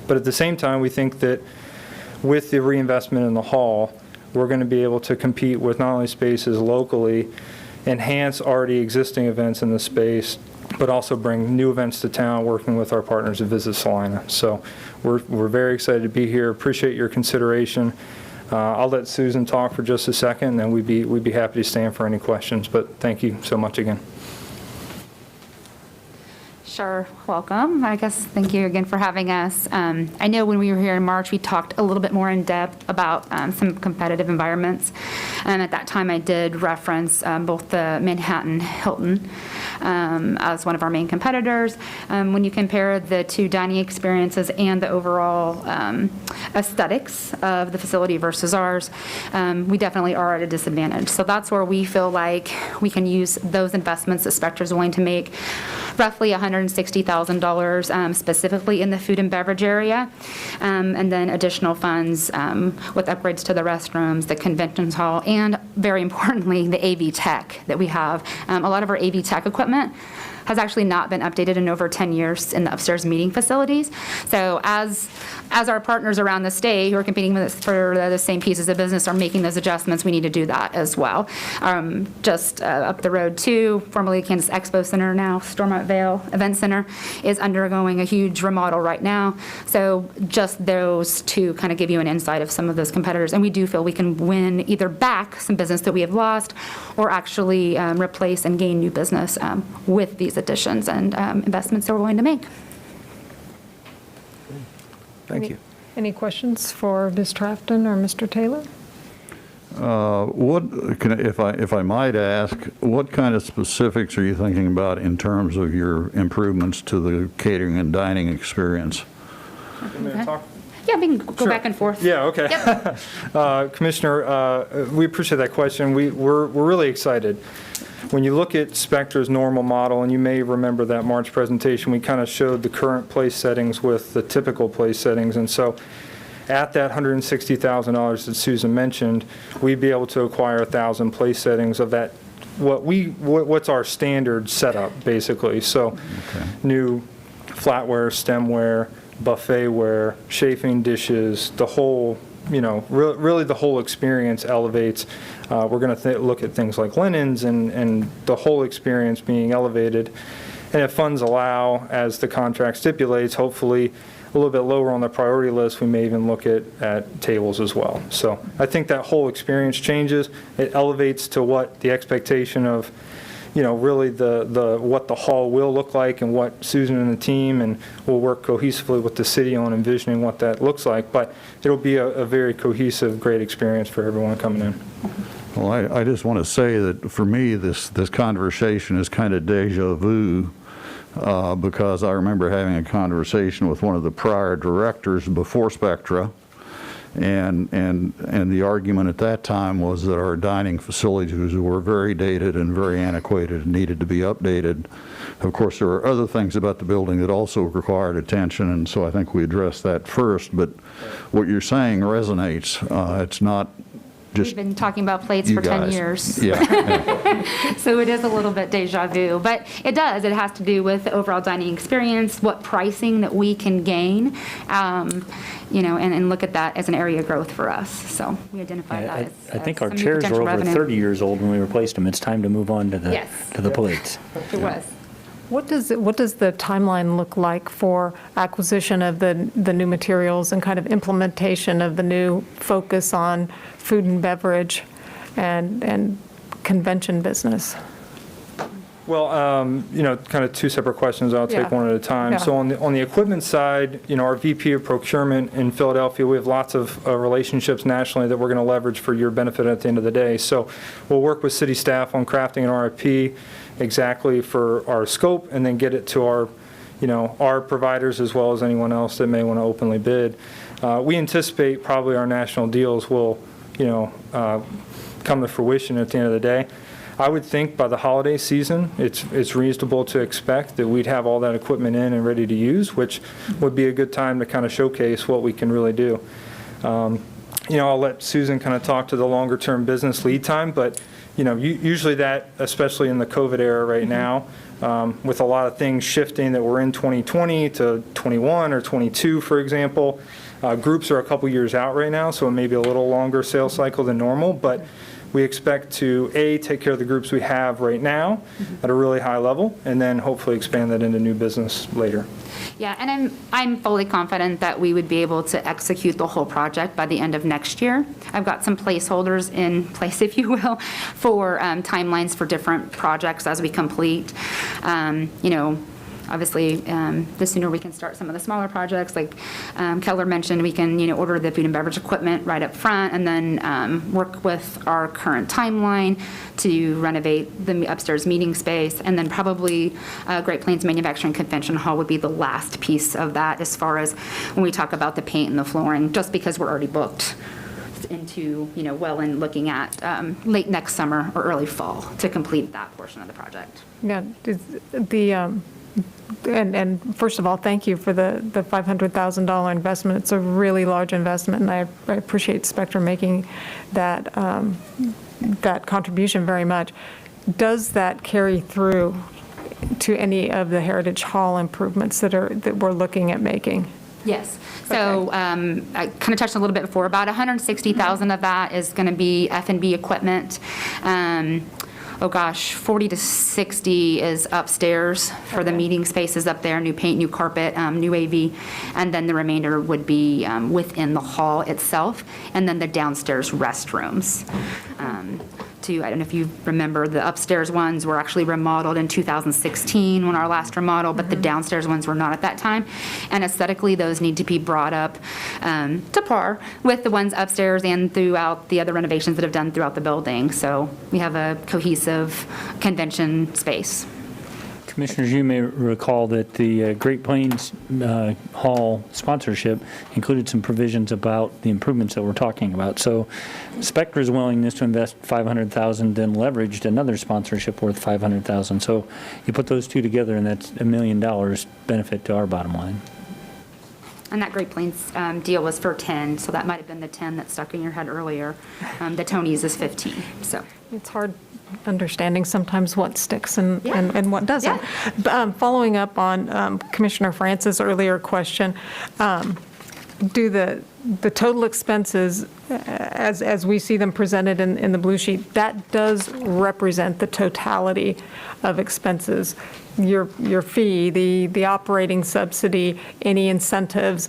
But at the same time, we think that with the reinvestment in the hall, we're going to be able to compete with not only spaces locally, enhance already existing events in the space, but also bring new events to town, working with our partners at Visit Salina. So we're very excited to be here. Appreciate your consideration. I'll let Susan talk for just a second, and then we'd be happy to stand for any questions. But thank you so much again. Sure, welcome. I guess thank you again for having us. I know when we were here in March, we talked a little bit more in depth about some competitive environments. And at that time, I did reference both the Manhattan Hilton as one of our main competitors. When you compare the two dining experiences and the overall aesthetics of the facility versus ours, we definitely are at a disadvantage. So that's where we feel like we can use those investments that Spectra is willing to make, roughly $160,000 specifically in the food and beverage area, and then additional funds with upgrades to the restrooms, the convention hall, and very importantly, the AV tech that we have. A lot of our AV tech equipment has actually not been updated in over 10 years in the upstairs meeting facilities. So as our partners around the state who are competing with us for the same pieces of business are making those adjustments, we need to do that as well. Just up the road too, formerly Kansas Expo Center, now Stormont Vale Event Center, is undergoing a huge remodel right now. So just those two kind of give you an insight of some of those competitors. And we do feel we can win either back some business that we have lost or actually replace and gain new business with these additions and investments that we're going to make. Thank you. Any questions for Ms. Trafton or Mr. Taylor? If I might ask, what kind of specifics are you thinking about in terms of your improvements to the catering and dining experience? Yeah, we can go back and forth. Yeah, okay. Yep. Commissioner, we appreciate that question. We're really excited. When you look at Spectra's normal model, and you may remember that March presentation, we kind of showed the current place settings with the typical place settings. And so at that $160,000 that Susan mentioned, we'd be able to acquire 1,000 place settings of that, what's our standard setup, basically. So new flatware, stemware, buffetware, chafing dishes, the whole, really the whole experience elevates. We're going to look at things like linens and the whole experience being elevated. And if funds allow, as the contract stipulates, hopefully a little bit lower on the priority list, we may even look at tables as well. So I think that whole experience changes. It elevates to what the expectation of, really what the hall will look like and what Susan and the team, and we'll work cohesively with the city on envisioning what that looks like. But it'll be a very cohesive, great experience for everyone coming in. Well, I just want to say that for me, this conversation is kind of deja vu because I remember having a conversation with one of the prior directors before Spectra, and the argument at that time was that our dining facilities were very dated and very antiquated and needed to be updated. Of course, there were other things about the building that also required attention, and so I think we addressed that first. But what you're saying resonates. It's not just We've been talking about plates you for 10 guys. years. Yeah. So it is a little bit deja vu, but it does. It has to do with the overall dining experience, what pricing that we can gain, and look at that as an area of growth for us. So we identify that as I think our some new chairs potential were over revenue. 30 years old when we replaced them. It's time to move on to the Yes. to the plates. It was. What does the timeline look like for acquisition of the new materials and kind of implementation of the new focus on food and beverage and convention business? Well, kind of two separate questions. I'll take Yeah. one at a time. Yeah. So on the equipment side, our VP of procurement in Philadelphia, we have lots of relationships nationally that we're going to leverage for your benefit at the end of the day. So we'll work with city staff on crafting an RFP exactly for our scope, and then get it to our providers as well as anyone else that may want to openly bid. We anticipate probably our national deals will, come to fruition at the end of the day. I would think by the holiday season, it's reasonable to expect that we'd have all that equipment in and ready to use, which would be a good time to kind of showcase what we can really do. I'll let Susan kind of talk to the longer-term business lead time, but, usually that, especially in the COVID era right now, with a lot of things shifting that were in 2020 to 21 or 22, for example, groups are a couple years out right now, so it may be a little longer sales cycle than normal, but we expect to, A, take care of the groups we have right now at a really high level, and then hopefully expand that into new business later. Yeah, and I'm fully confident that we would be able to execute the whole project by the end of next year. I've got some placeholders in place, if you will, for timelines for different projects as we complete. Obviously, the sooner we can start some of the smaller projects, like Keller mentioned, we can, order the food and beverage equipment right up front, and then work with our current timeline to renovate the upstairs meeting space, and then probably Great Plains Manufacturing Convention Hall would be the last piece of that as far as when we talk about the paint and the flooring, just because we're already booked into, well, in looking at late next summer or early fall to complete that portion of the project. Yeah, and first of all, thank you for the $500,000 investment. It's a really large investment, and I appreciate Spectrum making that that contribution very much. Does that carry through to any of the Heritage Hall improvements that we're looking at making? Yes. So I kind of touched on a little bit before. About $160,000 of that is going to be F&B equipment. 40 to 60 is upstairs for the meeting spaces up there, new paint, new carpet, new AV, and then the remainder would be within the hall itself, and then the downstairs restrooms. I don't know if you remember, the upstairs ones were actually remodeled in 2016 when our last remodel, but the downstairs ones were not at that time. And aesthetically, those need to be brought up to par with the ones upstairs and throughout the other renovations that have done throughout the building. So we have a cohesive convention space. Commissioners, you may recall that the Great Plains Hall sponsorship included some provisions about the improvements that we're talking about. So Spectra's willingness to invest $500,000 then leveraged another sponsorship worth $500,000. So you put those two together, and that's $1 million benefit to our bottom line. And that Great Plains deal was for 10, so that might have been the 10 that stuck in your head earlier. The Tony's is 15. So it's hard understanding sometimes what sticks and what doesn't. Yeah. Following up on Commissioner Francis' earlier question, do the total expenses, as we see them presented in the blue sheet, that does represent the totality of expenses? Your fee, the operating subsidy, any incentives,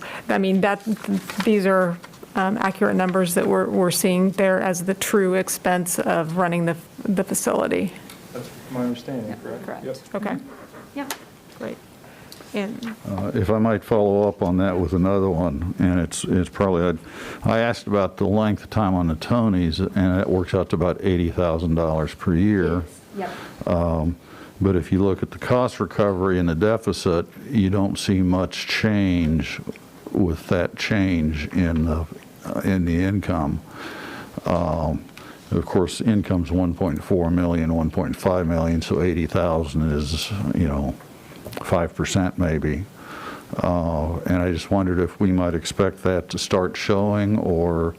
these are accurate numbers that we're seeing there as the true expense of running the facility. That's my understanding, correct? Correct. Yep. Okay. Yeah. Great. And If I might follow up on that with another one, and it's probably, I asked about the length of time on the Tonys, and it works out to about $80,000 per year. Yep. But if you look at the cost recovery and the deficit, you don't see much change with that change in the income. Of course, income's 1.4 million, 1.5 million, so 80,000 is, 5% maybe. And I just wondered if we might expect that to start showing, or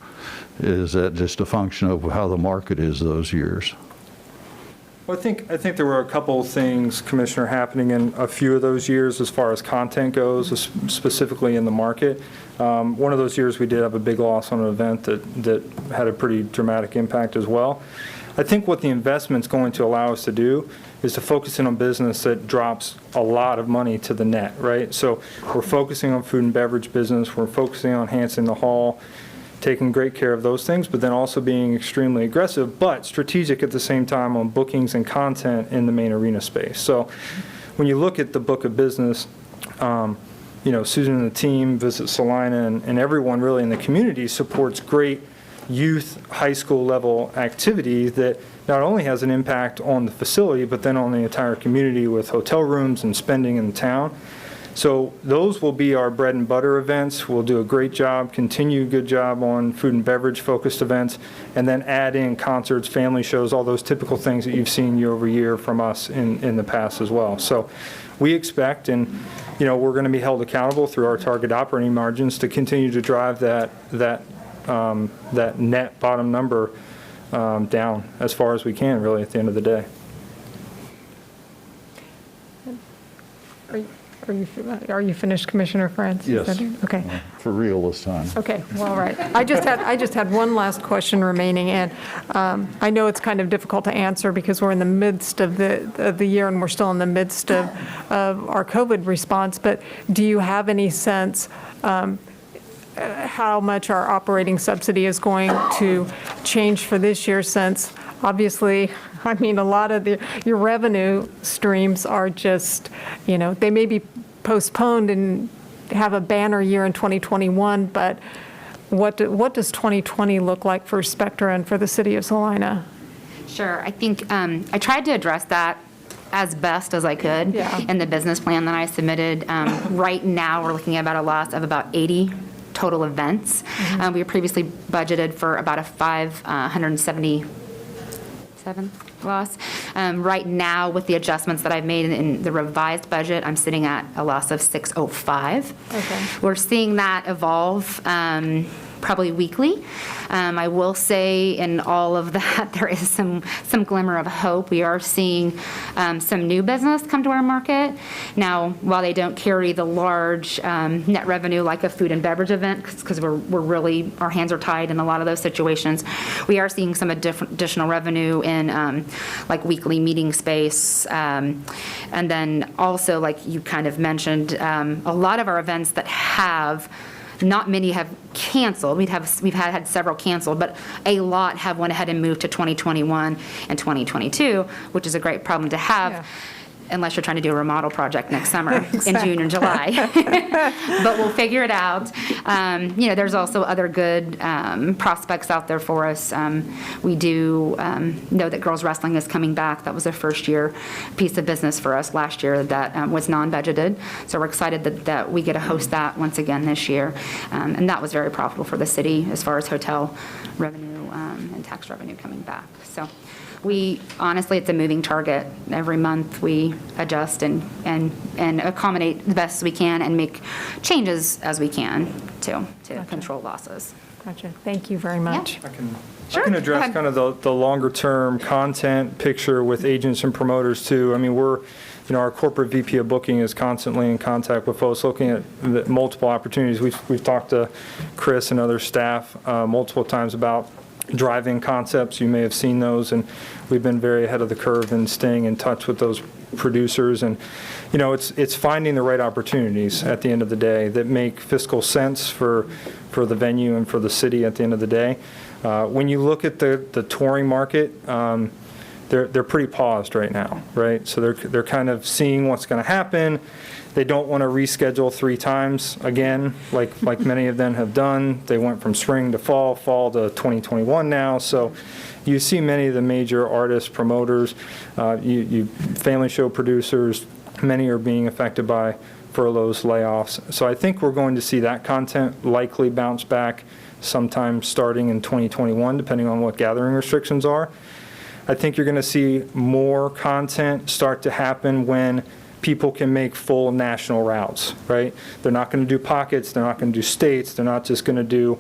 is that just a function of how the market is those years? Well, I think there were a couple of things, Commissioner, happening in a few of those years as far as content goes, specifically in the market. One of those years we did have a big loss on an event that had a pretty dramatic impact as well. I think what the investment's going to allow us to do is to focus in on business that drops a lot of money to the net, right? So we're focusing on food and beverage business, we're focusing on enhancing the hall, taking great care of those things, but then also being extremely aggressive, but strategic at the same time on bookings and content in the main arena space. So when you look at the book of business, Susan and the team, Visit Salina, and everyone really in the community supports great youth high school level activity that not only has an impact on the facility, but then on the entire community with hotel rooms and spending in the town. So those will be our bread and butter events. We'll do a great job, continue a good job on food and beverage focused events, and then add in concerts, family shows, all those typical things that you've seen year over year from us in the past as well. So we expect, and we're going to be held accountable through our target operating margins to continue to drive that that net bottom number down as far as we can, really, at the end of the day. Are you finished, Commissioner France? Yes. Okay. For real this time. Okay, well, all right. I just had one last question remaining, and I know it's kind of difficult to answer because we're in the midst of the year and we're still in the midst of our COVID response, but do you have any sense how much our operating subsidy is going to change for this year, since obviously, I mean, a lot of your revenue streams are just, they may be postponed and have a banner year in 2021, but what does 2020 look like for Spectra and for the city of Salina? Sure. I think I tried to address that as best as I could in the business plan that I submitted. Right now, we're looking at about a loss of about 80 total events. We were previously budgeted for about a 577 loss. Right now, with the adjustments that I've made in the revised budget, I'm sitting at a loss of 605. Okay. We're seeing that evolve probably weekly. I will say in all of that, there is some glimmer of hope. We are seeing some new business come to our market. Now, while they don't carry the large net revenue like a food and beverage event, because we're really, our hands are tied in a lot of those situations, we are seeing some additional revenue in like weekly meeting space. And then also, like you kind of mentioned, a lot of our events that not many have canceled. We've had several canceled, but a lot have went ahead and moved to 2021 and 2022, which is a great problem to have. Unless you're trying to do a remodel project next summer in June or July. But we'll figure it out. There's also other good prospects out there for us. We do know that girls wrestling is coming back. That was a first-year piece of business for us last year that was non-budgeted. So we're excited that we get to host that once again this year. And that was very profitable for the city as far as hotel revenue and tax revenue coming back. So honestly, it's a moving target. Every month we adjust and accommodate the best we can and make changes as we can to control losses. Gotcha. Thank you very much. I can address kind of the longer-term content picture with agents and promoters too. I mean, our corporate VP of booking is constantly in contact with folks looking at multiple opportunities. We've talked to Chris and other staff multiple times about drive-in concepts. You may have seen those, and we've been very ahead of the curve in staying in touch with those producers. And it's finding the right opportunities at the end of the day that make fiscal sense for the venue and for the city at the end of the day. When you look at the touring market, they're pretty paused right now, right? So they're kind of seeing what's going to happen. They don't want to reschedule 3 times again, like many of them have done. They went from spring to fall to 2021 now. So you see many of the major artists, promoters, you family show producers, many are being affected by furloughs, layoffs. So I think we're going to see that content likely bounce back sometime starting in 2021, depending on what gathering restrictions are. I think you're going to see more content start to happen when people can make full national routes, right? They're not going to do pockets. They're not going to do states. They're not just going to do,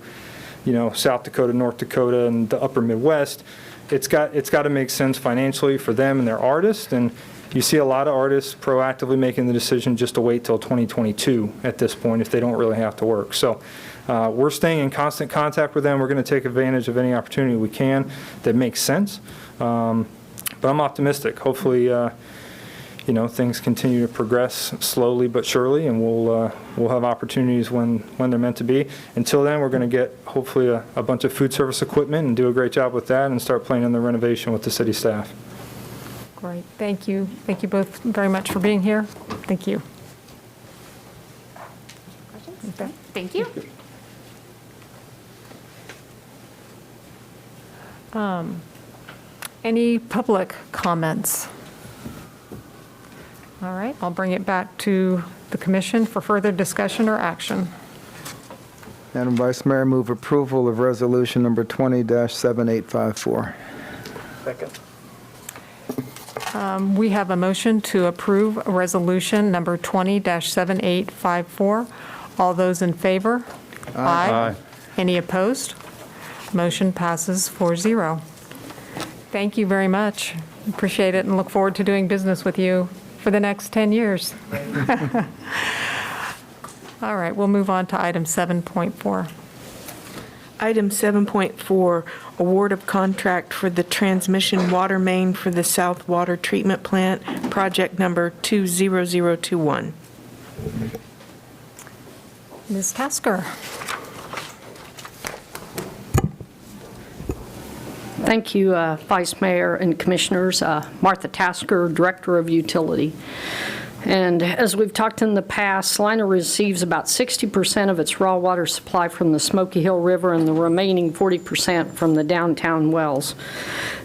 South Dakota, North Dakota, and the upper Midwest. It's got to make sense financially for them and their artists. And you see a lot of artists proactively making the decision just to wait till 2022 at this point if they don't really have to work. So we're staying in constant contact with them. We're going to take advantage of any opportunity we can that makes sense. But I'm optimistic. Hopefully, things continue to progress slowly but surely, and we'll have opportunities when they're meant to be. Until then, we're going to get hopefully a bunch of food service equipment and do a great job with that and start planning the renovation with the city staff. Great. Thank you. Thank you both very much for being here. Thank you. Okay. Thank you. Any public comments? All right, I'll bring it back to the commission for further discussion or action. Madam Vice Mayor, move approval of resolution number 20-7854. Second. We have a motion to approve resolution number 20-7854. All those in favor? Aye. Any opposed? Motion passes 4-0. Thank you very much. Appreciate it and look forward to doing business with you for the next 10 years. All right, we'll move on to item 7.4. Item 7.4, award of contract for the transmission water main for the South Water Treatment Plant, project number 20021. Ms. Tasker. Thank you, Vice Mayor and Commissioners. Martha Tasker, Director of Utility. And as we've talked in the past, Salina receives about 60% of its raw water supply from the Smoky Hill River and the remaining 40% from the downtown wells.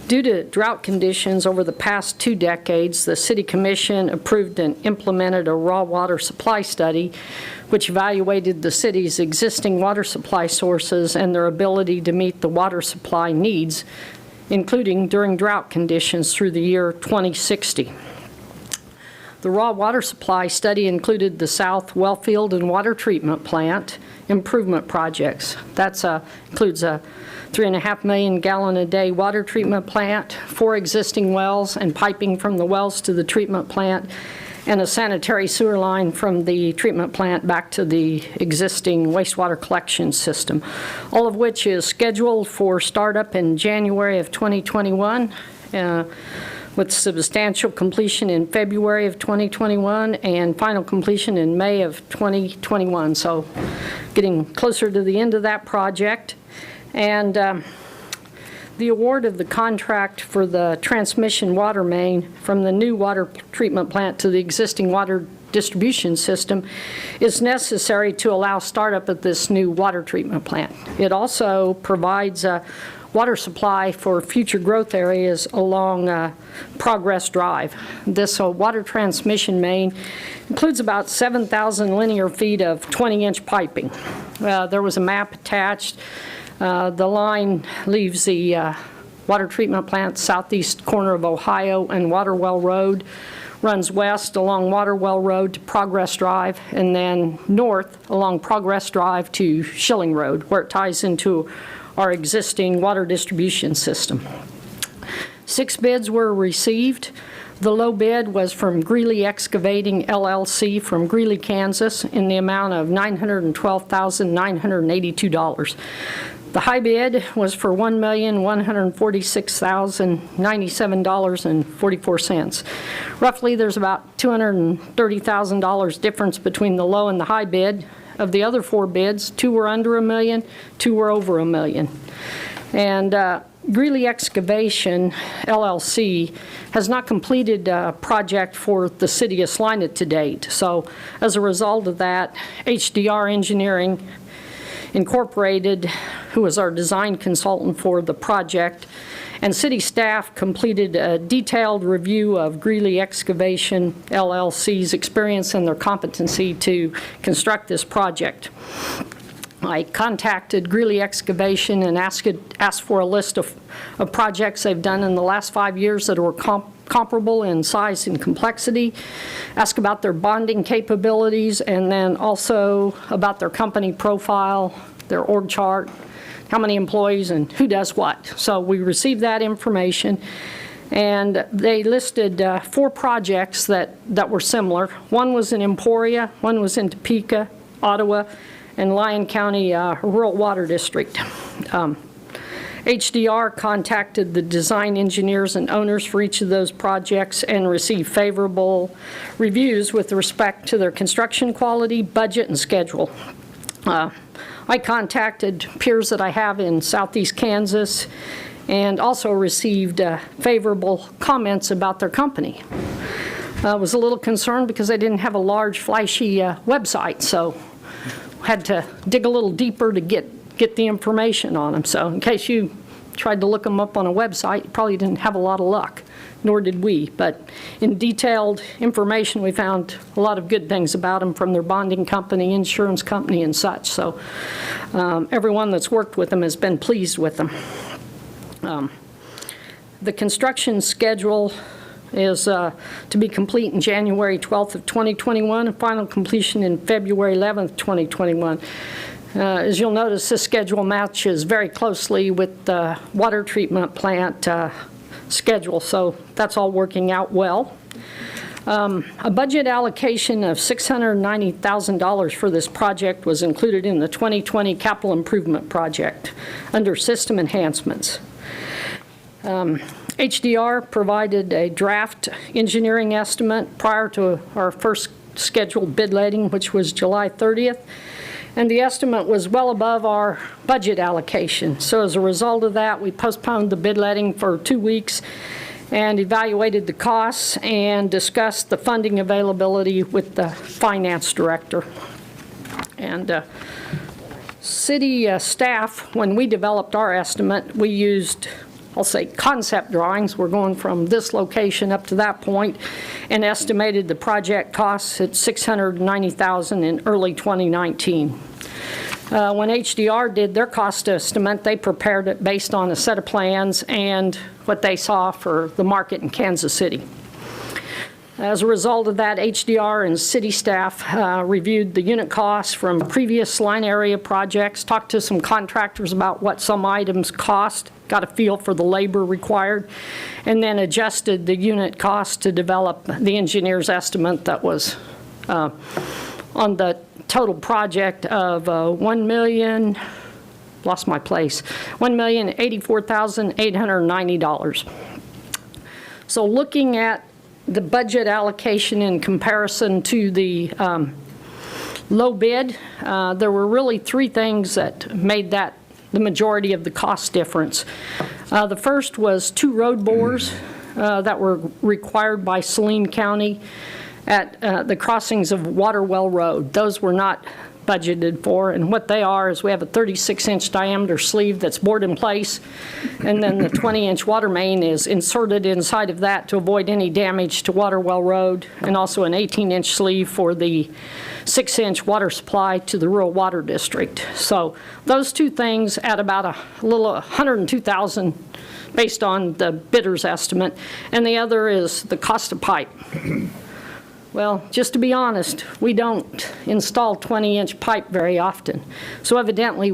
Due to drought conditions over the past 2 decades, the City Commission approved and implemented a raw water supply study which evaluated the city's existing water supply sources and their ability to meet the water supply needs, including during drought conditions through the year 2060. The raw water supply study included the South Wellfield and Water Treatment Plant improvement projects. That includes a 3.5 million gallon a day water treatment plant, 4 existing wells and piping from the wells to the treatment plant, and a sanitary sewer line from the treatment plant back to the existing wastewater collection system, all of which is scheduled for startup in January of 2021. With substantial completion in February of 2021 and final completion in May of 2021. So getting closer to the end of that project. And the award of the contract for the transmission water main from the new water treatment plant to the existing water distribution system is necessary to allow startup of this new water treatment plant. It also provides water supply for future growth areas along Progress Drive. This water transmission main includes about 7,000 linear feet of 20-inch piping. There was a map attached. The line leaves the water treatment plant southeast corner of Ohio and Waterwell Road, runs west along Waterwell Road to Progress Drive, and then north along Progress Drive to Schilling Road, where it ties into our existing water distribution system. 6 bids were received. The low bid was from Greeley Excavating LLC from Greeley, Kansas, in the amount of $912,982. The high bid was for $1,146,097.44. Roughly, there's about $230,000 difference between the low and the high bid. Of the other 4 bids, 2 were under $1 million, 2 were over $1 million. And Greeley Excavation LLC has not completed a project for the city of Salina to date. So as a result of that, HDR Engineering Incorporated, who was our design consultant for the project, and city staff completed a detailed review of Greeley Excavation LLC's experience and their competency to construct this project. I contacted Greeley Excavation and asked for a list of projects they've done in the last 5 years that were comparable in size and complexity, asked about their bonding capabilities, and then also about their company profile, their org chart, how many employees and who does what. So we received that information, and they listed 4 projects that were similar. One was in Emporia, one was in Topeka, Ottawa, and Lyon County Rural Water District. HDR contacted the design engineers and owners for each of those projects and received favorable reviews with respect to their construction quality, budget, and schedule. I contacted peers that I have in southeast Kansas and also received favorable comments about their company. I was a little concerned because they didn't have a large, flashy website, so had to dig a little deeper to get the information on them. So in case you tried to look them up on a website, you probably didn't have a lot of luck, nor did we. But in detailed information, we found a lot of good things about them from their bonding company, insurance company, and such. So everyone that's worked with them has been pleased with them. The construction schedule is to be complete in January 12th of 2021 and final completion in February 11th, 2021. As you'll notice, this schedule matches very closely with the water treatment plant schedule, so that's all working out well. A budget allocation of $690,000 for this project was included in the 2020 capital improvement project under system enhancements. HDR provided a draft engineering estimate prior to our first scheduled bid letting, which was July 30th. And the estimate was well above our budget allocation. So as a result of that, we postponed the bid letting for 2 weeks and evaluated the costs and discussed the funding availability with the finance director. And city staff, when we developed our estimate, we used, I'll say, concept drawings. We're going from this location up to that point, and estimated the project costs at $690,000 in early 2019. When HDR did their cost estimate, they prepared it based on a set of plans and what they saw for the market in Kansas City. As a result of that, HDR and city staff reviewed the unit costs from previous line area projects, talked to some contractors about what some items cost, got a feel for the labor required, and then adjusted the unit cost to develop the engineer's estimate that was on the total project of $1,084,890. So looking at the budget allocation in comparison to the low bid, there were really 3 things that made that the majority of the cost difference. The first was 2 road bores that were required by Salina County at the crossings of Waterwell Road. Those were not budgeted for, and what they are is we have a 36-inch diameter sleeve that's bored in place, and then the 20-inch water main is inserted inside of that to avoid any damage to Waterwell Road, and also an 18-inch sleeve for the 6-inch water supply to the rural water district. So those 2 things add about a little $102,000 based on the bidder's estimate, and the other is the cost of pipe. Well, just to be honest, we don't install 20-inch pipe very often. So evidently,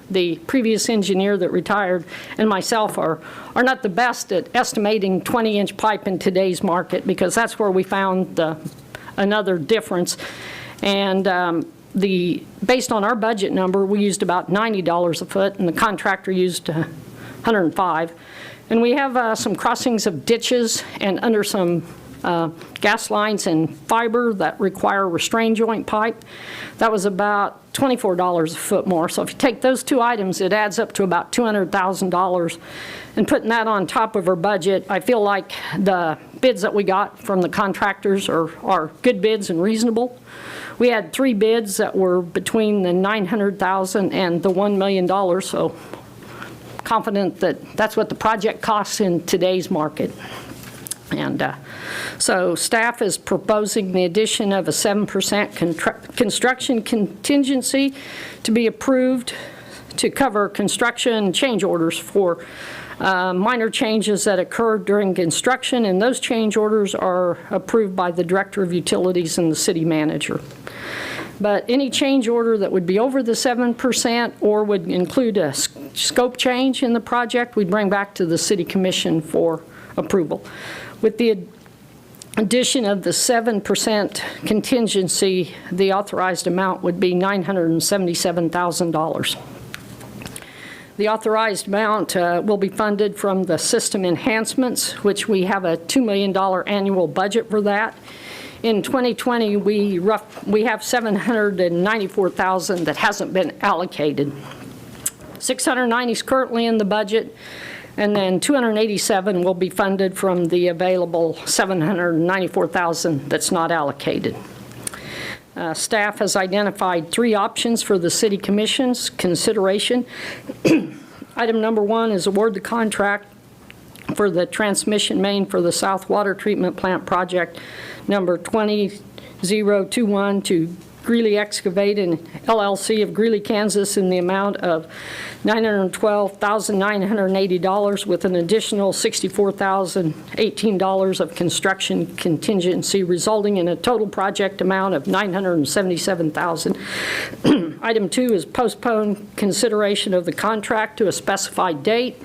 the previous engineer that retired and myself are not the best at estimating 20-inch pipe in today's market, because that's where we found another difference. And based on our budget number, we used about $90 a foot, and the contractor used $105. And we have some crossings of ditches and under some gas lines and fiber that require restraint joint pipe. That was about $24 a foot more. So if you take those 2 items, it adds up to about $200,000. And putting that on top of our budget, I feel like the bids that we got from the contractors are good bids and reasonable. We had 3 bids that were between the $900,000 and the $1 million, so confident that that's what the project costs in today's market. And so staff is proposing the addition of a 7% construction contingency to be approved to cover construction change orders for minor changes that occurred during construction, and those change orders are approved by the Director of Utilities and the City Manager. But any change order that would be over the 7% or would include a scope change in the project, we'd bring back to the City Commission for approval. With the addition of the 7% contingency, the authorized amount would be $977,000. The authorized amount will be funded from the system enhancements, which we have a $2 million annual budget for that. In 2020, we have $794,000 that hasn't been allocated. $690 is currently in the budget, and then $287 will be funded from the available $794,000 that's not allocated. Staff has identified 3 options for the City Commission's consideration. Item number 1 is award the contract for the transmission main for the South Water Treatment Plant project number 20021 to Greeley Excavating LLC of Greeley, Kansas, in the amount of $912,980 with an additional $64,018 of construction contingency, resulting in a total project amount of $977,000. Item 2 is postpone consideration of the contract to a specified date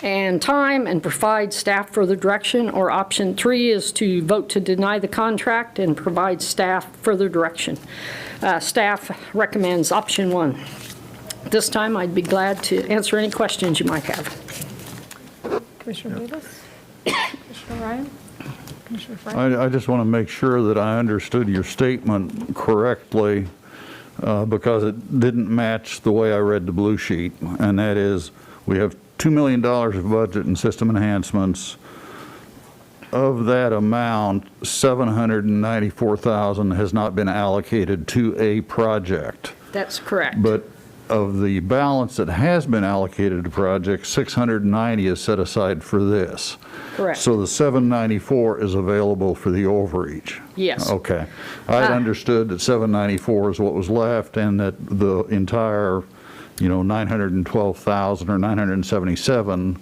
and time and provide staff further direction, or option 3 is to vote to deny the contract and provide staff further direction. Staff recommends option 1. This time, I'd be glad to answer any questions you might have. Commissioner Davis? Commissioner Ryan? Commissioner Frank? I just want to make sure that I understood your statement correctly, because it didn't match the way I read the blue sheet, and that is, we have $2 million of budget and system enhancements. Of that amount, $794,000 has not been allocated to a project. That's correct. But of the balance that has been allocated to projects, 690 is set aside for this. Correct. So the 794 is available for the overreach. Yes. Okay. I had understood that 794 is what was left, and that the entire, 912,000 or 977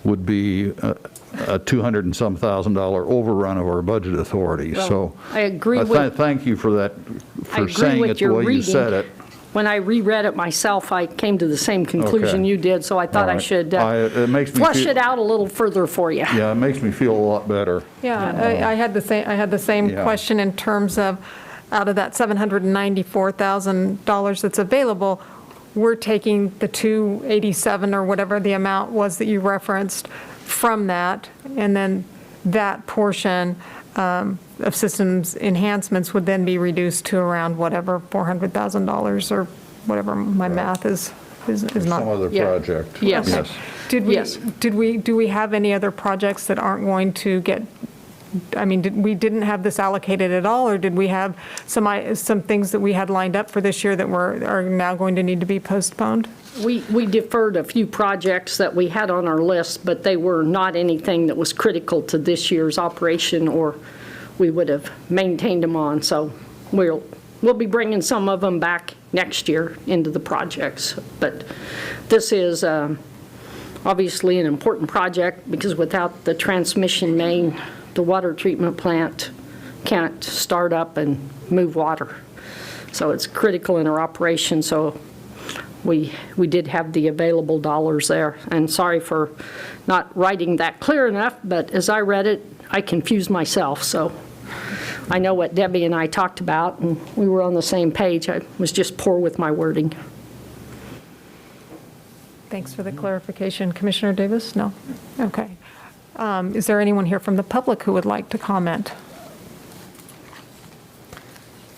would be a 200 and some thousand dollar overrun of our budget authority. Well, So I agree with. thank you for that, I for agree saying with it the your way you said reading. it. When I reread it myself, I came to the same conclusion Okay. you did, so I thought All I right. should It makes me flush feel- it out a little further for you. Yeah, it makes me feel a lot better. Yeah, I had the same Yeah. question in terms of, out of that $794,000 that's available, we're taking the 287 or whatever the amount was that you referenced from that, and then that portion of systems enhancements would then be reduced to around whatever, $400,000 or whatever my math is not. Some other Yeah. project. Yes. Yes. Do we have any other projects that aren't going to get, we didn't have this allocated at all, or did we have some things that we had lined up for this year that are now going to need to be postponed? We deferred a few projects that we had on our list, but they were not anything that was critical to this year's operation, or we would have maintained them on. So we'll be bringing some of them back next year into the projects. But this is obviously an important project, because without the transmission main, the water treatment plant can't start up and move water. So it's critical in our operation. So we did have the available dollars there. And sorry for not writing that clear enough, but as I read it, I confused myself. So I know what Debbie and I talked about, and we were on the same page. I was just poor with my wording. Thanks for the clarification. Commissioner Davis? No? Okay. Is there anyone here from the public who would like to comment?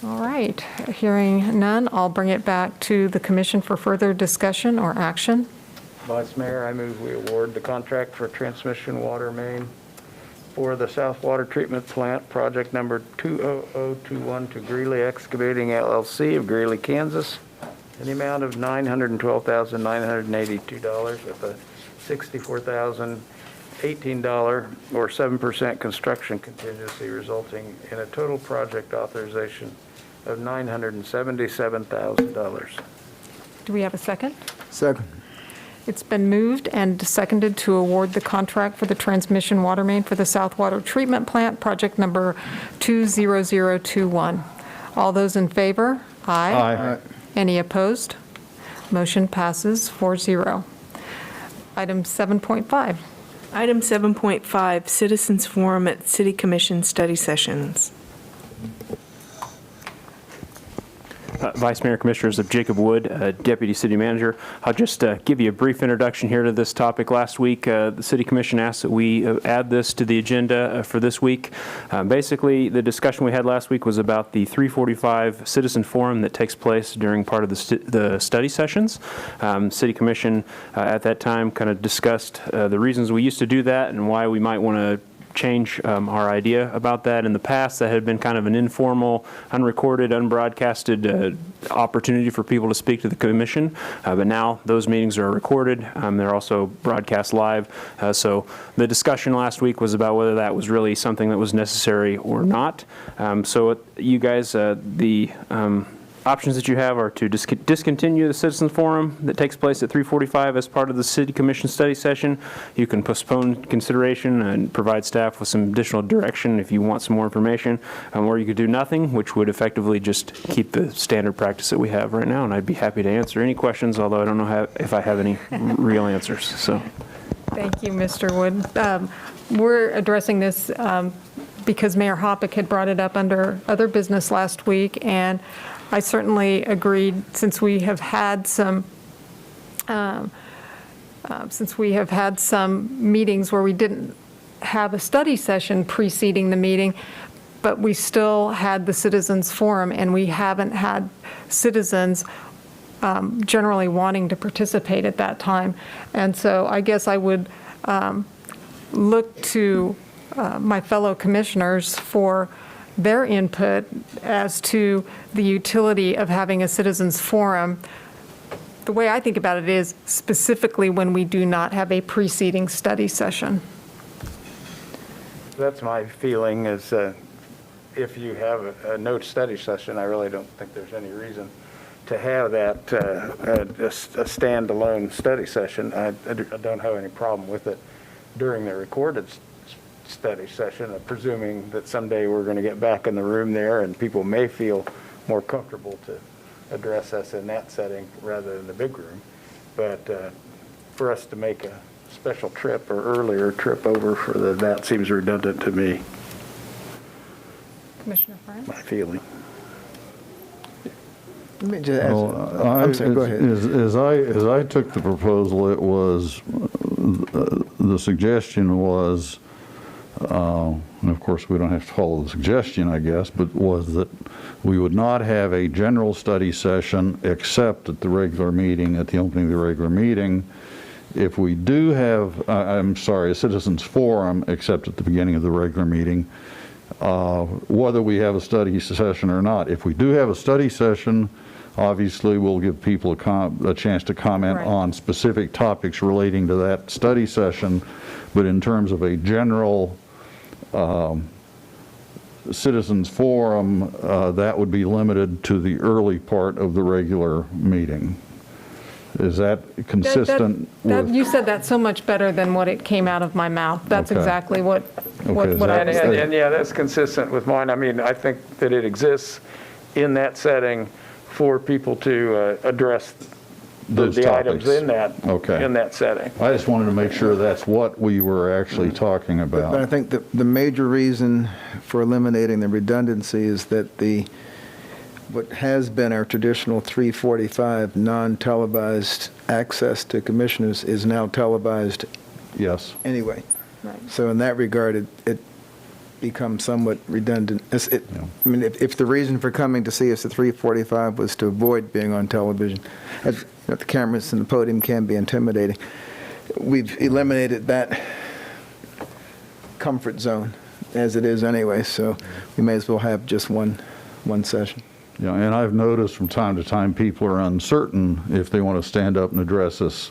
All right. Hearing none, I'll bring it back to the commission for further discussion or action. Vice Mayor, I move we award the contract for transmission water main for the South Water Treatment Plant, project number 20021 to Greeley Excavating LLC of Greeley, Kansas, in the amount of $912,982 with a $64,018 or 7% construction contingency, resulting in a total project authorization of $977,000. Do we have a second? Second. It's been moved and seconded to award the contract for the transmission water main for the South Water Treatment Plant, project number 20021. All those in favor? Aye. Aye. Any opposed? Motion passes 4-0. Item 7.5. Item 7.5, Citizens Forum at City Commission Study Sessions. Vice Mayor, Commissioners, of Jacob Wood, Deputy City Manager. I'll just give you a brief introduction here to this topic. Last week, the City Commission asked that we add this to the agenda for this week. Basically, the discussion we had last week was about the 345 Citizen Forum that takes place during part of the study sessions. City Commission at that time kind of discussed the reasons we used to do that and why we might want to change our idea about that. In the past, that had been kind of an informal, unrecorded, unbroadcasted opportunity for people to speak to the commission. But now those meetings are recorded. They're also broadcast live. So the discussion last week was about whether that was really something that was necessary or not. So you guys, the options that you have are to discontinue the citizens forum that takes place at 3:45 as part of the city commission study session. You can postpone consideration and provide staff with some additional direction if you want some more information, or you could do nothing, which would effectively just keep the standard practice that we have right now. And I'd be happy to answer any questions, although I don't know if I have any real answers. So, Thank you, Mr. Wood. We're addressing this because Mayor Hoppick had brought it up under other business last week, and I certainly agreed, since we have had some meetings where we didn't have a study session preceding the meeting, but we still had the citizens forum, and we haven't had citizens generally wanting to participate at that time. And so I guess I would look to my fellow commissioners for their input as to the utility of having a citizens forum. The way I think about it is specifically when we do not have a preceding study session. That's my feeling is if you have a no study session, I really don't think there's any reason to have that a standalone study session. I don't have any problem with it during the recorded study session, presuming that someday we're going to get back in the room there and people may feel more comfortable to address us in that setting rather than the big room. But for us to make a special trip or earlier trip over for that seems redundant to me. Commissioner France? My feeling. Let me just ask, I'm sorry, go ahead. As I took the proposal, it was, the suggestion was, and of course we don't have to follow the suggestion, I guess, but was that we would not have a general study session except at the regular meeting, at the opening of the regular meeting. If we do have, a citizens forum except at the beginning of the regular meeting, whether we have a study session or not. If we do have a study session, obviously we'll give people a chance to comment on specific topics relating to that study session. But in terms of a general citizens forum, that would be limited to the early part of the regular meeting. Is that consistent with? You said that so much better than what it came out of my mouth. That's exactly what I was saying. And yeah, that's consistent with mine. I mean, I think that it exists in that setting for people to address the items in that setting. I just wanted to make sure that's what we were actually talking about. But I think the major reason for eliminating the redundancy is that what has been our traditional 3:45 non-televised access to commissioners is now televised. Yes. Anyway. Right. So in that regard, it becomes somewhat redundant. I mean, if the reason for coming to see us at 3:45 was to avoid being on television, the cameras and the podium can be intimidating. We've eliminated that comfort zone as it is anyway, so we may as well have just one session. Yeah, and I've noticed from time to time people are uncertain if they want to stand up and address us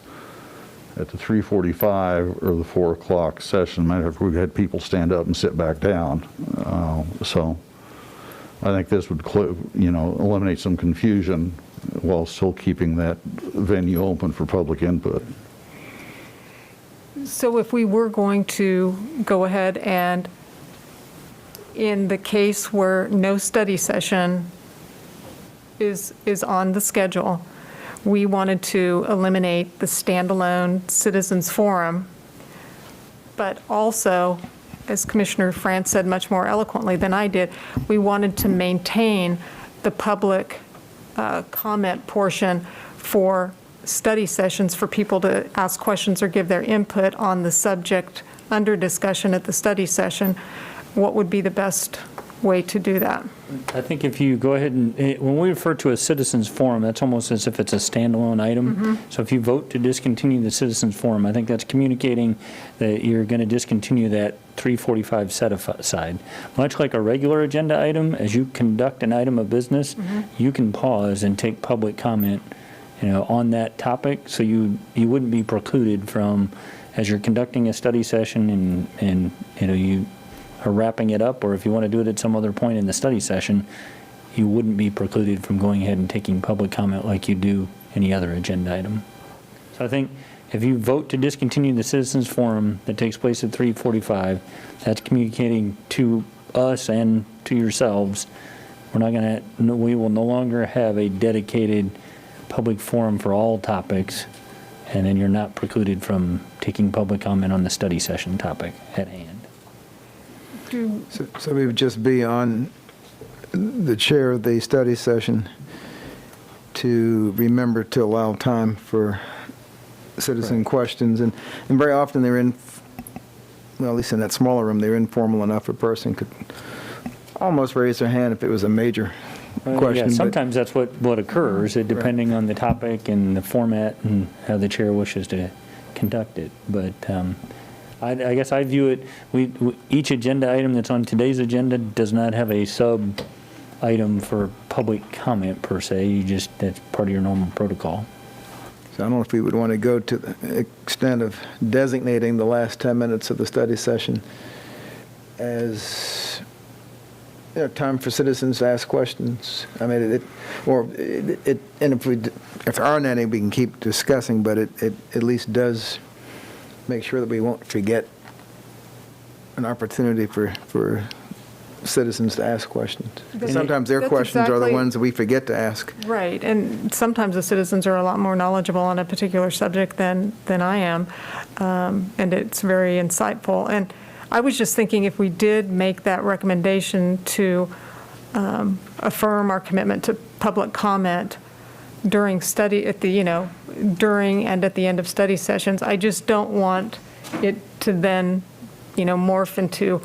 at the 3:45 or the 4 o'clock session. Matter of fact, we've had people stand up and sit back down. So I think this would, eliminate some confusion while still keeping that venue open for public input. So if we were going to go ahead and, in the case where no study session is on the schedule, we wanted to eliminate the standalone citizens forum, but also, as Commissioner France said much more eloquently than I did, we wanted to maintain the public comment portion for study sessions for people to ask questions or give their input on the subject under discussion at the study session. What would be the best way to do that? I think if you go ahead and, when we refer to a citizens forum, that's almost as if it's a standalone item. So if you vote to discontinue the citizens forum, I think that's communicating that you're going to discontinue that 3:45 set aside. Much like a regular agenda item, as you conduct an item of business, you can pause and take public comment, on that topic, so you wouldn't be precluded from, as you're conducting a study session and you are wrapping it up, or if you want to do it at some other point in the study session, you wouldn't be precluded from going ahead and taking public comment like you do any other agenda item. So I think if you vote to discontinue the citizens forum that takes place at 3:45, that's communicating to us and to yourselves, we will no longer have a dedicated public forum for all topics, and then you're not precluded from taking public comment on the study session topic at hand. So we would just be on the chair of the study session to remember to allow time for citizen questions. And very often they're well, at least in that smaller room, they're informal enough a person could almost raise their hand if it was a major question. Yeah, sometimes that's what occurs, depending on the topic and the format and how the chair wishes to conduct it. But I guess I view it, each agenda item that's on today's agenda does not have a sub-item for public comment per se. That's part of your normal protocol. So I don't know if we would want to go to the extent of designating the last 10 minutes of the study session as time for citizens to ask questions. I mean, and if there aren't any, we can keep discussing, but it at least does make sure that we won't forget an opportunity for citizens to ask questions. Sometimes their questions are the ones that we forget to ask. Right, and sometimes the citizens are a lot more knowledgeable on a particular subject than I am, and it's very insightful. And I was just thinking if we did make that recommendation to affirm our commitment to public comment during during and at the end of study sessions, I just don't want it to then, morph into,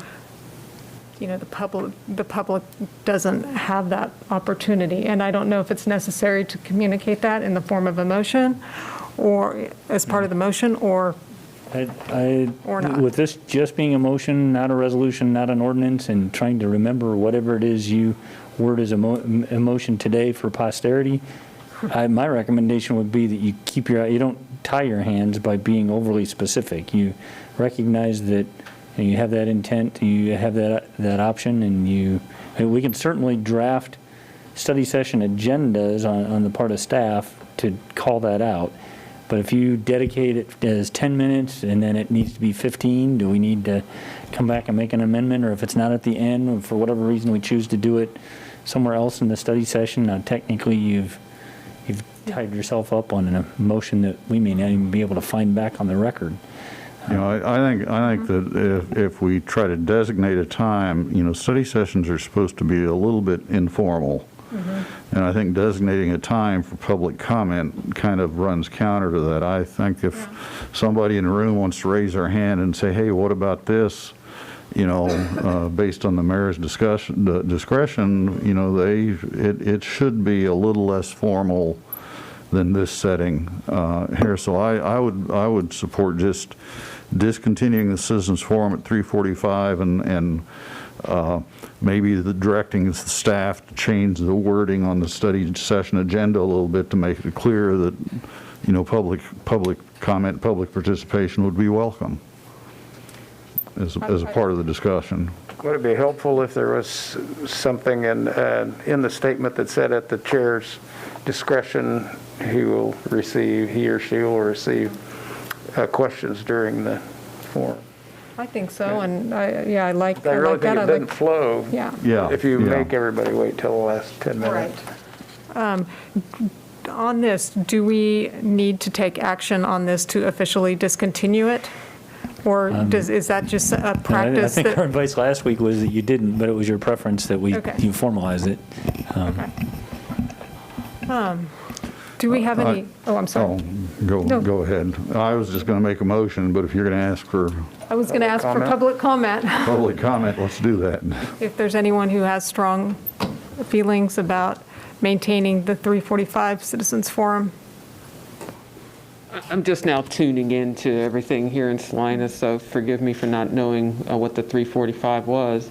the public doesn't have that opportunity. And I don't know if it's necessary to communicate that in the form of a motion or as part of the motion or not. With this just being a motion, not a resolution, not an ordinance, and trying to remember whatever it is you word as a motion today for posterity, my recommendation would be that you you don't tie your hands by being overly specific. You recognize that you have that intent, you have that option, and we can certainly draft study session agendas on the part of staff to call that out. But if you dedicate it as 10 minutes and then it needs to be 15, do we need to come back and make an amendment? Or if it's not at the end, or for whatever reason we choose to do it somewhere else in the study session, now technically you've tied yourself up on a motion that we may not even be able to find back on the record. I think that if we try to designate a time, study sessions are supposed to be a little bit informal. Mm-hmm. And I think designating a time for public comment kind of runs counter to that. I think if somebody in the room wants to raise their hand and say, hey, what about this? Based on the mayor's discretion, it should be a little less formal than this setting here. So I would support just discontinuing the citizens forum at 3:45 and maybe directing the staff to change the wording on the study session agenda a little bit to make it clear that public comment, public participation would be welcome as a part of the discussion. Would it be helpful if there was something in the statement that said at the chair's discretion, he or she will receive questions during the forum? I think so, and I like that. I really think it doesn't flow. Yeah. If you make everybody wait till the last 10 minutes. Right. On this, do we need to take action on this to officially discontinue it? Or is that just a practice? I think our advice last week was that you didn't, but it was your preference that you formalize it. Do we have any? I'm sorry. Go ahead. I was just going to make a motion, but if you're going to ask for I was going to ask for public comment. Public comment, let's do that. If there's anyone who has strong feelings about maintaining the 3:45 Citizens Forum. I'm just now tuning into everything here in Salina, so forgive me for not knowing what the 3:45 was.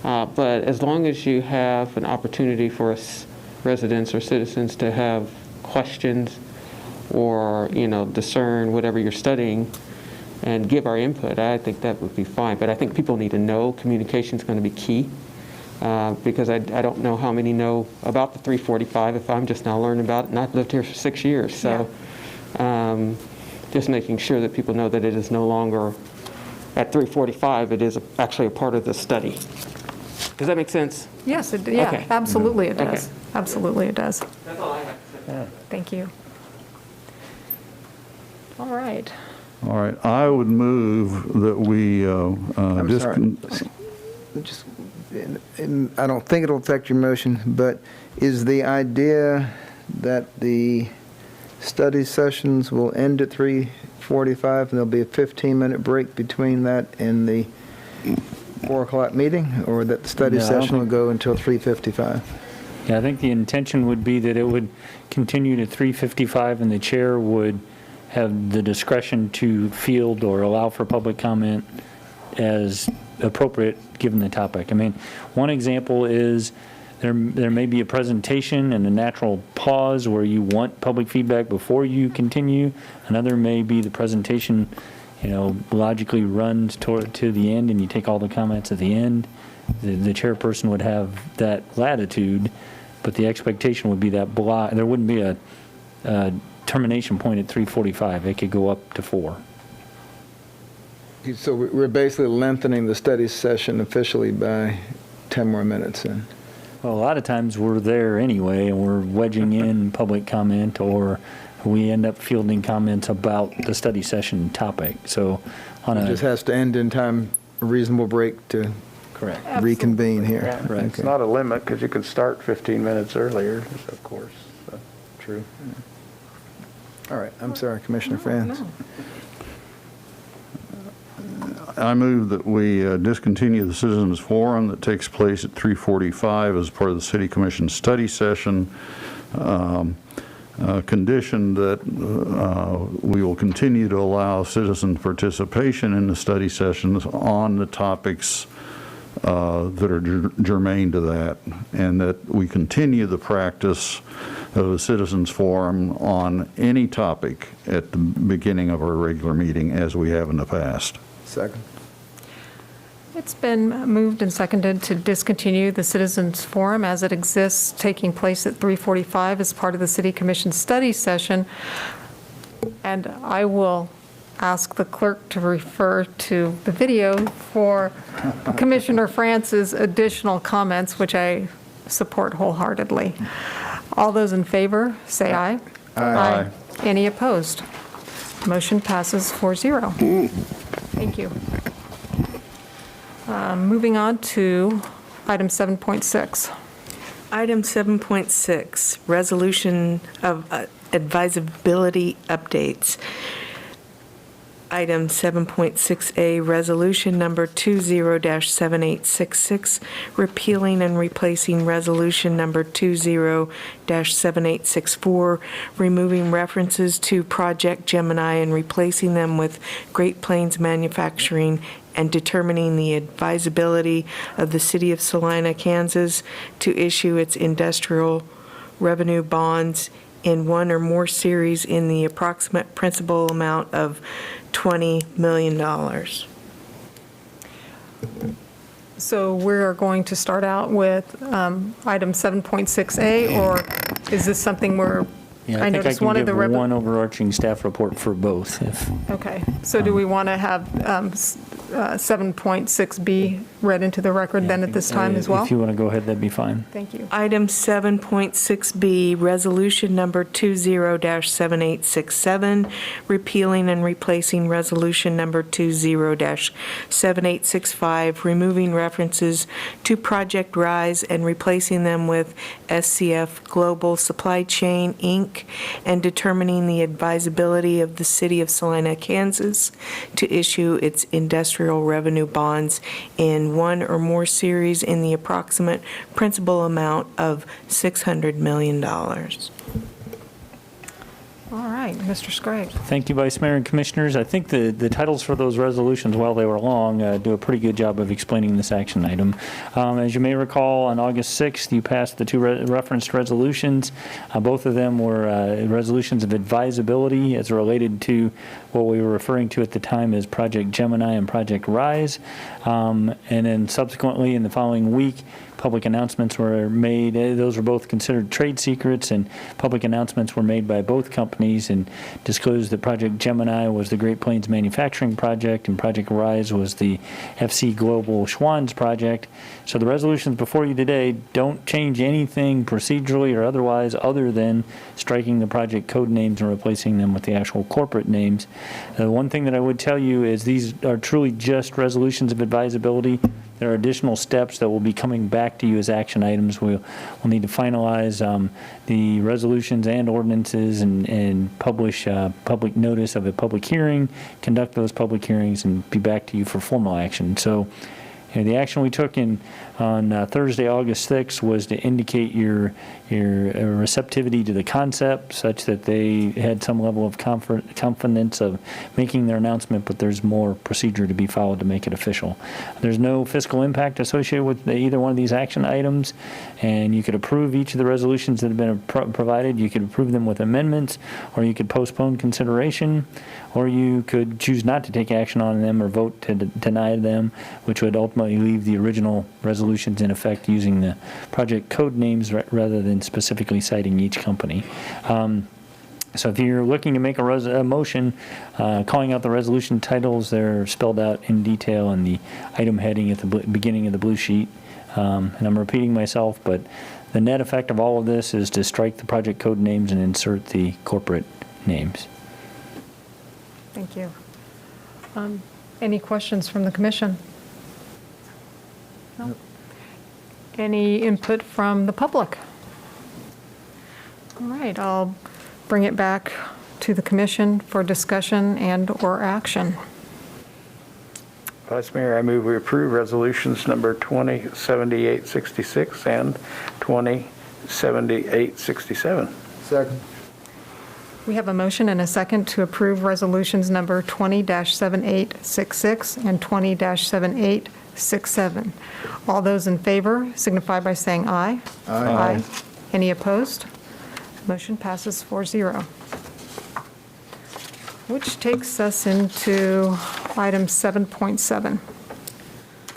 But as long as you have an opportunity for us residents or citizens to have questions or, discern whatever you're studying and give our input, I think that would be fine. But I think people need to know communication is going to be key. because I don't know how many know about the 345 if I'm just now learning about it, and I've lived here for 6 years. So just making sure that people know that it is no longer at 345, it is actually a part of the study. Does that make sense? Yes, Okay. absolutely it Okay. does. Absolutely it does. That's all I have to say. Thank you. All right. All right, I would move that we I'm sorry. Just, and I don't think it'll affect your motion, but is the idea that the study sessions will end at 3:45 and there'll be a 15-minute break between that and the 4 o'clock meeting, or that the study No, I don't session will think- go until 3:55? Yeah, I think the intention would be that it would continue to 3:55 and the chair would have the discretion to field or allow for public comment as appropriate given the topic. I mean, one example is there may be a presentation and a natural pause where you want public feedback before you continue. Another may be the presentation, logically runs to the end and you take all the comments at the end. The chairperson would have that latitude, but the expectation would be that there wouldn't be a termination point at 3:45. It could go up to 4. So we're basically lengthening the study session officially by 10 more minutes then? Well, a lot of times we're there anyway, and we're wedging in public comment, or we end up fielding comments about the study session topic. So It just has to end in time, a reasonable break to correct. reconvene here. Right. It's not a limit, because you can start 15 minutes earlier, of course. So, true. All right, I'm sorry, Commissioner France. I move that we discontinue the citizens forum that takes place at 3:45 as part of the City Commission study session, conditioned that we will continue to allow citizen participation in the study sessions on the topics that are germane to that, and that we continue the practice of a citizens forum on any topic at the beginning of our regular meeting as we have in the past. Second. It's been moved and seconded to discontinue the Citizens Forum as it exists, taking place at 3:45 as part of the City Commission study session. And I will ask the clerk to refer to the video for Commissioner France's additional comments, which I support wholeheartedly. All those in favor, say aye. Aye. Any opposed? Motion passes 4-0. Thank you. Moving on to item 7.6. Item 7.6, resolution of advisability updates. Item 7.6A, resolution number 20-7866, repealing and replacing resolution number 20-7864, removing references to Project Gemini and replacing them with Great Plains Manufacturing, and determining the advisability of the City of Salina, Kansas, to issue its industrial revenue bonds in one or more series in the approximate principal amount of $20 million. So we're going to start out with item 7.6A, or is this something where, Yeah, I I think I noticed can one of give the... one overarching staff report for both. Okay, so do we want to have 7.6B read into the record then at this time as well? If you want to go ahead, that'd be fine. Thank you. Item 7.6B, resolution number 20-7867, repealing and replacing resolution number 20-7865, removing references to Project Rise and replacing them with SCF Global Supply Chain, Inc., and determining the advisability of the City of Salina, Kansas, to issue its industrial revenue bonds in one or more series in the approximate principal amount of $600 million. All right, Mr. Scragg. Thank you, Vice Mayor and Commissioners. I think the titles for those resolutions, while they were long, do a pretty good job of explaining this action item. As you may recall, on August 6th, you passed the two referenced resolutions. Both of them were resolutions of advisability as related to what we were referring to at the time as Project Gemini and Project Rise. And then subsequently, in the following week, public announcements were made. Those were both considered trade secrets, and public announcements were made by both companies and disclosed that Project Gemini was the Great Plains Manufacturing Project and Project Rise was the FC Global Schwann's project. So the resolutions before you today don't change anything procedurally or otherwise other than striking the project code names and replacing them with the actual corporate names. The one thing that I would tell you is these are truly just resolutions of advisability. There are additional steps that will be coming back to you as action items. We'll need to finalize the resolutions and ordinances and publish public notice of a public hearing, conduct those public hearings, and be back to you for formal action. So the action we took on Thursday, August 6th, was to indicate your receptivity to the concept such that they had some level of confidence of making their announcement, but there's more procedure to be followed to make it official. There's no fiscal impact associated with either one of these action items, and you could approve each of the resolutions that have been provided. You could approve them with amendments, or you could postpone consideration, or you could choose not to take action on them or vote to deny them, which would ultimately leave the original resolutions in effect using the project code names rather than specifically citing each company. So if you're looking to make a motion, calling out the resolution titles, they're spelled out in detail in the item heading at the beginning of the blue sheet. And I'm repeating myself, but the net effect of all of this is to strike the project code names and insert the corporate names. Thank you. Any questions from the commission? No. Any input from the public? All right, I'll bring it back to the commission for discussion and/or action. Vice Mayor, I move we approve resolutions number 207866 and 207867. Second. We have a motion and a second to approve resolutions number 20-7866 and 20-7867. All those in favor signify by saying aye. Aye. Any opposed? Motion passes 4-0. Which takes us into item 7.7.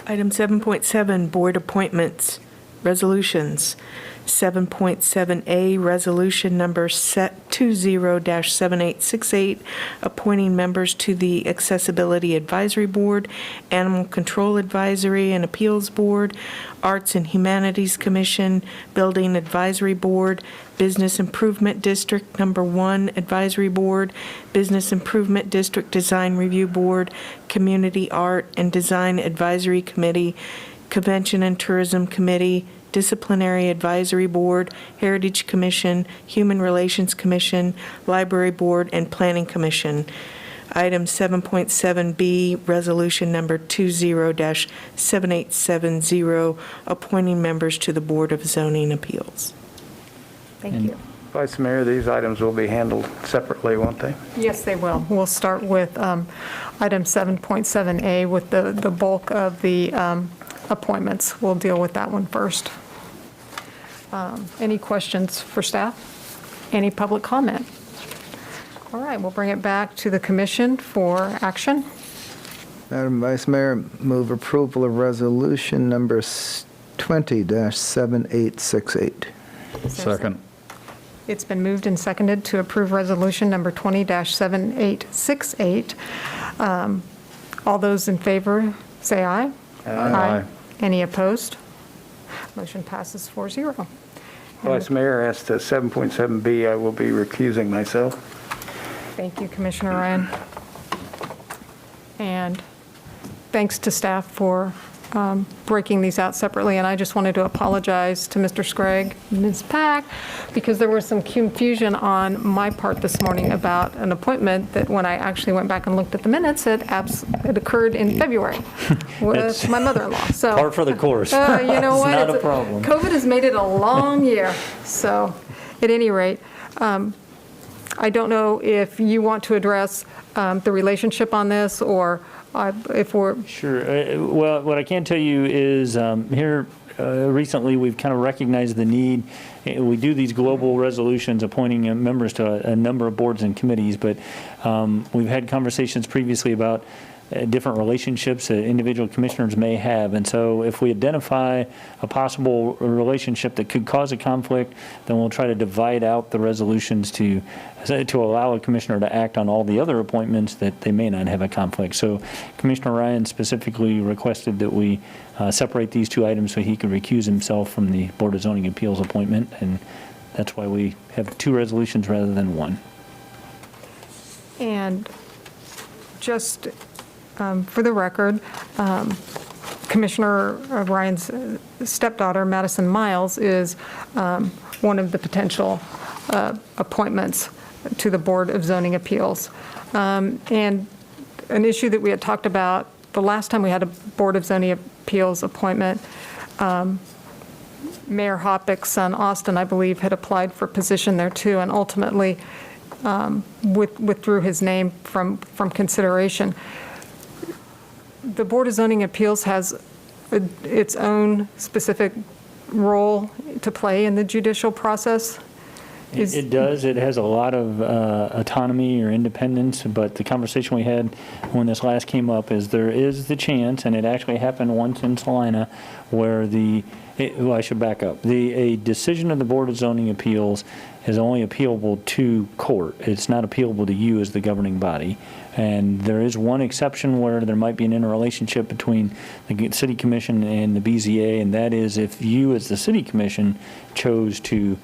Item 7.7, Board Appointments, Resolutions. 7.7A, Resolution Number 20-7868, appointing members to the Accessibility Advisory Board, Animal Control Advisory and Appeals Board, Arts and Humanities Commission, Building Advisory Board, Business Improvement District Number 1 Advisory Board, Business Improvement District Design Review Board, Community Art and Design Advisory Committee, Convention and Tourism Committee, Disciplinary Advisory Board, Heritage Commission, Human Relations Commission, Library Board, and Planning Commission. Item 7.7B, Resolution Number 20-7870, appointing members to the Board of Zoning Appeals. Thank you. Vice Mayor, these items will be handled separately, won't they? Yes, they will. We'll start with item 7.7A with the bulk of the appointments. We'll deal with that one first. Any questions for staff? Any public comment? All right, we'll bring it back to the commission for action. Madam Vice Mayor, move approval of resolution number 20-7868. Second. It's been moved and seconded to approve resolution number 20-7868. All those in favor, say aye. Aye. Any opposed? Motion passes 4-0. Vice Mayor, as to 7.7B, I will be recusing myself. Thank you, Commissioner Ryan. And thanks to staff for breaking these out separately. And I just wanted to apologize to Mr. Scragg and Ms. Pack because there was some confusion on my part this morning about an appointment that when I actually went back and looked at the minutes, it occurred in February with my mother-in-law. So Par for the course. You know what? It's not a problem. COVID has made it a long year. So at any rate, I don't know if you want to address the relationship on this, or if we're... Sure. Well, what I can tell you is here recently we've kind of recognized the need. We do these global resolutions appointing members to a number of boards and committees, but we've had conversations previously about different relationships that individual commissioners may have. And so if we identify a possible relationship that could cause a conflict, then we'll try to divide out the resolutions to allow a commissioner to act on all the other appointments that they may not have a conflict. So Commissioner Ryan specifically requested that we separate these two items so he could recuse himself from the Board of Zoning Appeals appointment, and that's why we have two resolutions rather than one. And just for the record, Commissioner Ryan's stepdaughter, Madison Miles, is one of the potential appointments to the Board of Zoning Appeals. And an issue that we had talked about the last time we had a Board of Zoning Appeals appointment, Mayor Hoppick's son, Austin, I believe, had applied for position there too, and ultimately withdrew his name from consideration. The Board of Zoning Appeals has its own specific role to play in the judicial process. It does. It has a lot of autonomy or independence, but the conversation we had when this last came up is there is the chance, and it actually happened once in Salina, where well, I should back up. A decision of the Board of Zoning Appeals is only appealable to court. It's not appealable to you as the governing body. And there is one exception where there might be an interrelationship between the City Commission and the BZA, and that is if you as the City Commission chose to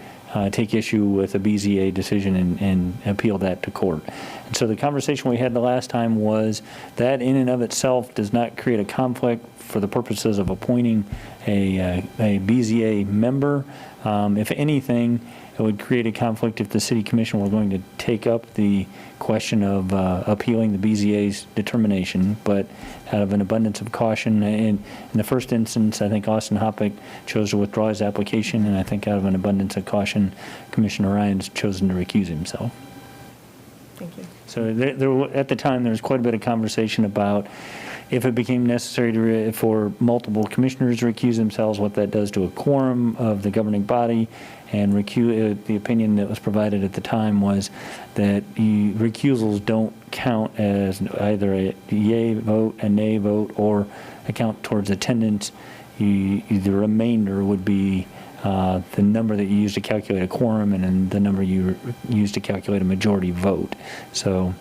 take issue with a BZA decision and appeal that to court. And so the conversation we had the last time was that in and of itself does not create a conflict for the purposes of appointing a BZA member. If anything, it would create a conflict if the City Commission were going to take up the question of appealing the BZA's determination, but out of an abundance of caution, in the first instance, I think Austin Hoppick chose to withdraw his application, and I think out of an abundance of caution, Commissioner Ryan's chosen to recuse himself. Thank you. So at the time, there was quite a bit of conversation about if it became necessary for multiple commissioners to recuse themselves, what that does to a quorum of the governing body. And the opinion that was provided at the time was that recusals don't count as either a yay vote, a nay vote, or account towards attendance. The remainder would be the number that you use to calculate a quorum and then the number you use to calculate a majority vote. So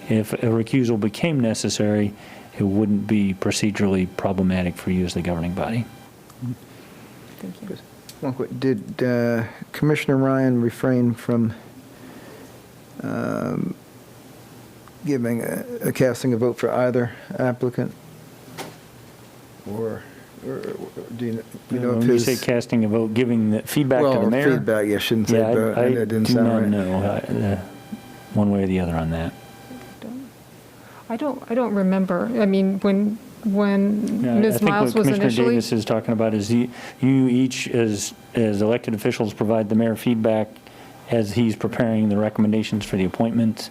if a recusal became necessary, it wouldn't be procedurally problematic for you as the governing body. Thank you. One quick, did Commissioner Ryan refrain from giving a casting a vote for either applicant? Or do you know if when his... you say casting a vote, giving the feedback to the mayor? Feedback, yeah, shouldn't say vote. I That didn't do sound not right. know one way or the other on that. I don't remember. I mean, when Ms. Miles was I think what Commissioner initially... Davis is talking about is you each, as elected officials, provide the mayor feedback as he's preparing the recommendations for the appointments.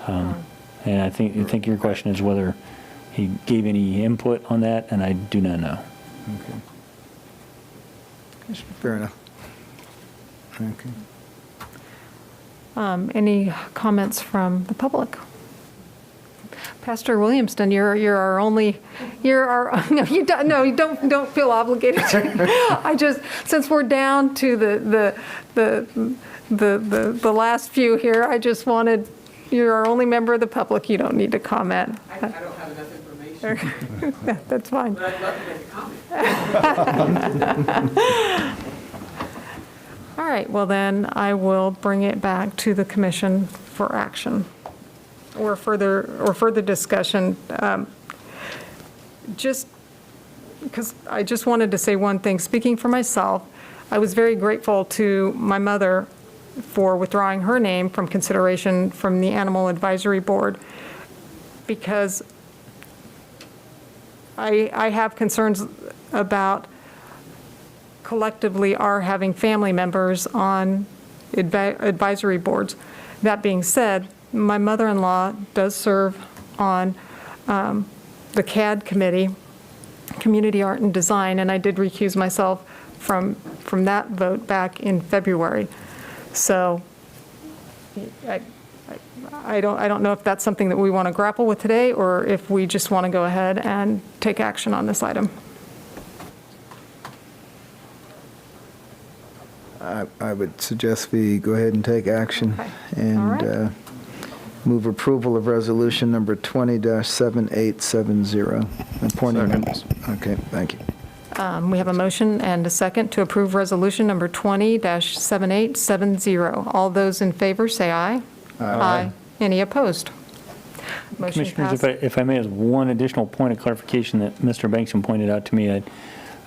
And I think your question is whether he gave any input on that, and I do not know. Okay. Fair enough. Okay. Any comments from the public? Pastor Williamston, you're our only, no, you don't feel obligated to. I just, since we're down to the last few here, I just wanted, you're our only member of the public, you don't need to comment. I don't have enough information. That's fine. But I'd love to make a comment. All right, well then, I will bring it back to the commission for action. Or further discussion. Just because I just wanted to say one thing. Speaking for myself, I was very grateful to my mother for withdrawing her name from consideration from the Animal Advisory Board, because I have concerns about collectively our having family members on advisory boards. That being said, my mother-in-law does serve on the CAD committee, Community Art and Design, and I did recuse myself from that vote back in February. So I don't know if that's something that we want to grapple with today, or if we just want to go ahead and take action on this item. I would suggest we go ahead and take action. Okay. And All right. move approval of resolution number 20-7870. Appointing members. Okay, thank you. We have a motion and a second to approve resolution number 20-7870. All those in favor, say aye. Aye. Any opposed? Motion Commissioners, passed. if I may, have one additional point of clarification that Mr. Bankson pointed out to me.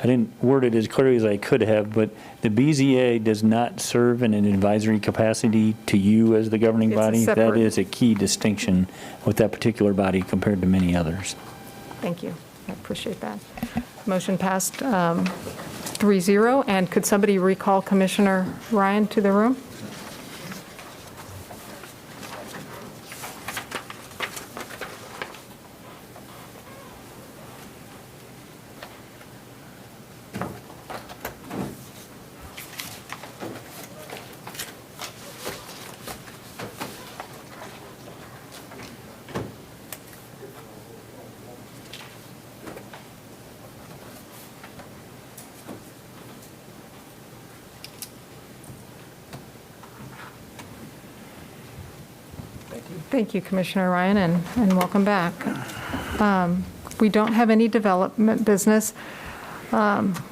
I didn't word it as clearly as I could have, but the BZA does not serve in an advisory capacity to you as the governing It's a body. That separate- is a key distinction with that particular body compared to many others. Thank you. I appreciate that. Motion passed 3-0. And could somebody recall Commissioner Ryan to the room? Thank you, Commissioner Ryan, and welcome back. We don't have any development business.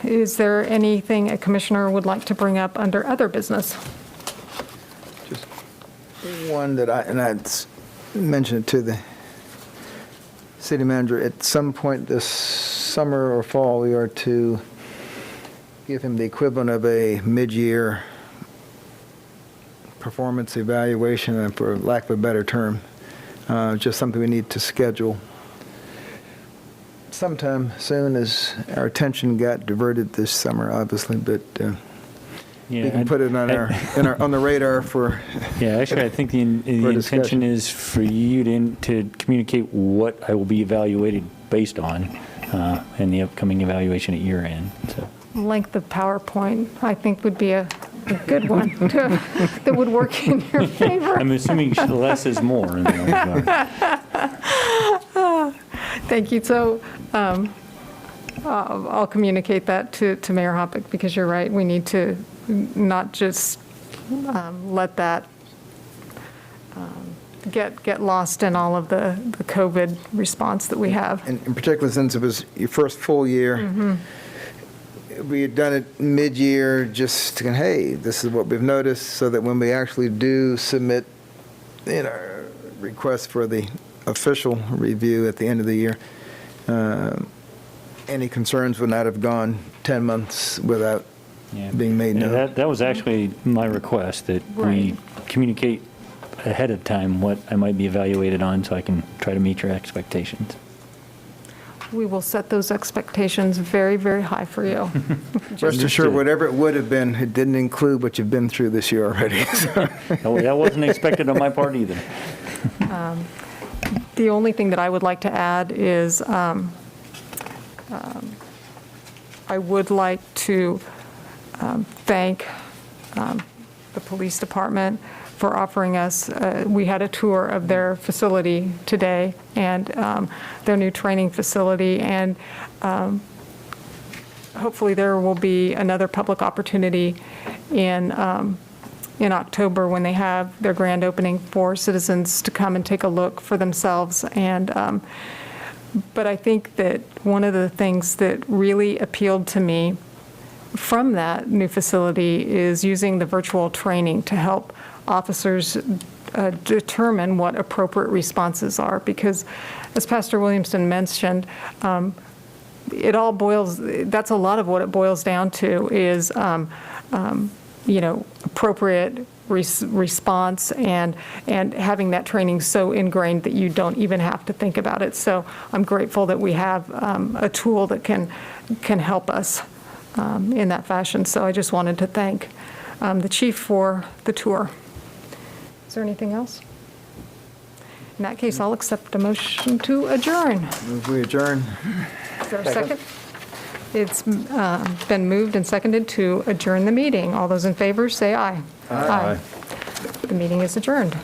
Is there anything a commissioner would like to bring up under other business? One that I mentioned it to the city manager, at some point this summer or fall, we are to give him the equivalent of a mid-year performance evaluation, for lack of a better term. Just something we need to schedule sometime soon, as our attention got diverted this summer, obviously, but we can put it on on the radar for. Yeah, actually, I think the intention is for you to communicate what I will be evaluated based on in the upcoming evaluation at year end. So. Length of PowerPoint, I think, would be a good one that would work in your favor. I'm assuming less is more in that regard. Thank you. So I'll communicate that to Mayor Hoppick, because you're right. We need to not just let that get lost in all of the COVID response that we have. And in particular, since it was your first full year, we had done it mid-year, just to, hey, this is what we've noticed, so that when we actually do submit, request for the official review at the end of the year, any concerns would not have gone 10 months without being made known. That was actually my request, that we communicate ahead of time what I might be evaluated on, so I can try to meet your expectations. We will set those expectations very, very high for you. Rest assured, whatever it would have been, it didn't include what you've been through this year already. That wasn't expected on my part either. The only thing that I would like to add is I would like to thank the police department for offering us, we had a tour of their facility today, and their new training facility, and hopefully there will be another public opportunity in October, when they have their grand opening, for citizens to come and take a look for themselves. And but I think that one of the things that really appealed to me from that new facility is using the virtual training to help officers determine what appropriate responses are. Because, as Pastor Williamson mentioned, it all boils, that's a lot of what it boils down to, is appropriate response, and having that training so ingrained that you don't even have to think about it. So I'm grateful that we have a tool that can help us in that fashion. So I just wanted to thank the chief for the tour. Is there anything else? In that case, I'll accept a motion to adjourn. Move we adjourn. Is there a second? It's been moved and seconded to adjourn the meeting. All those in favor, say aye. Aye. The meeting is adjourned.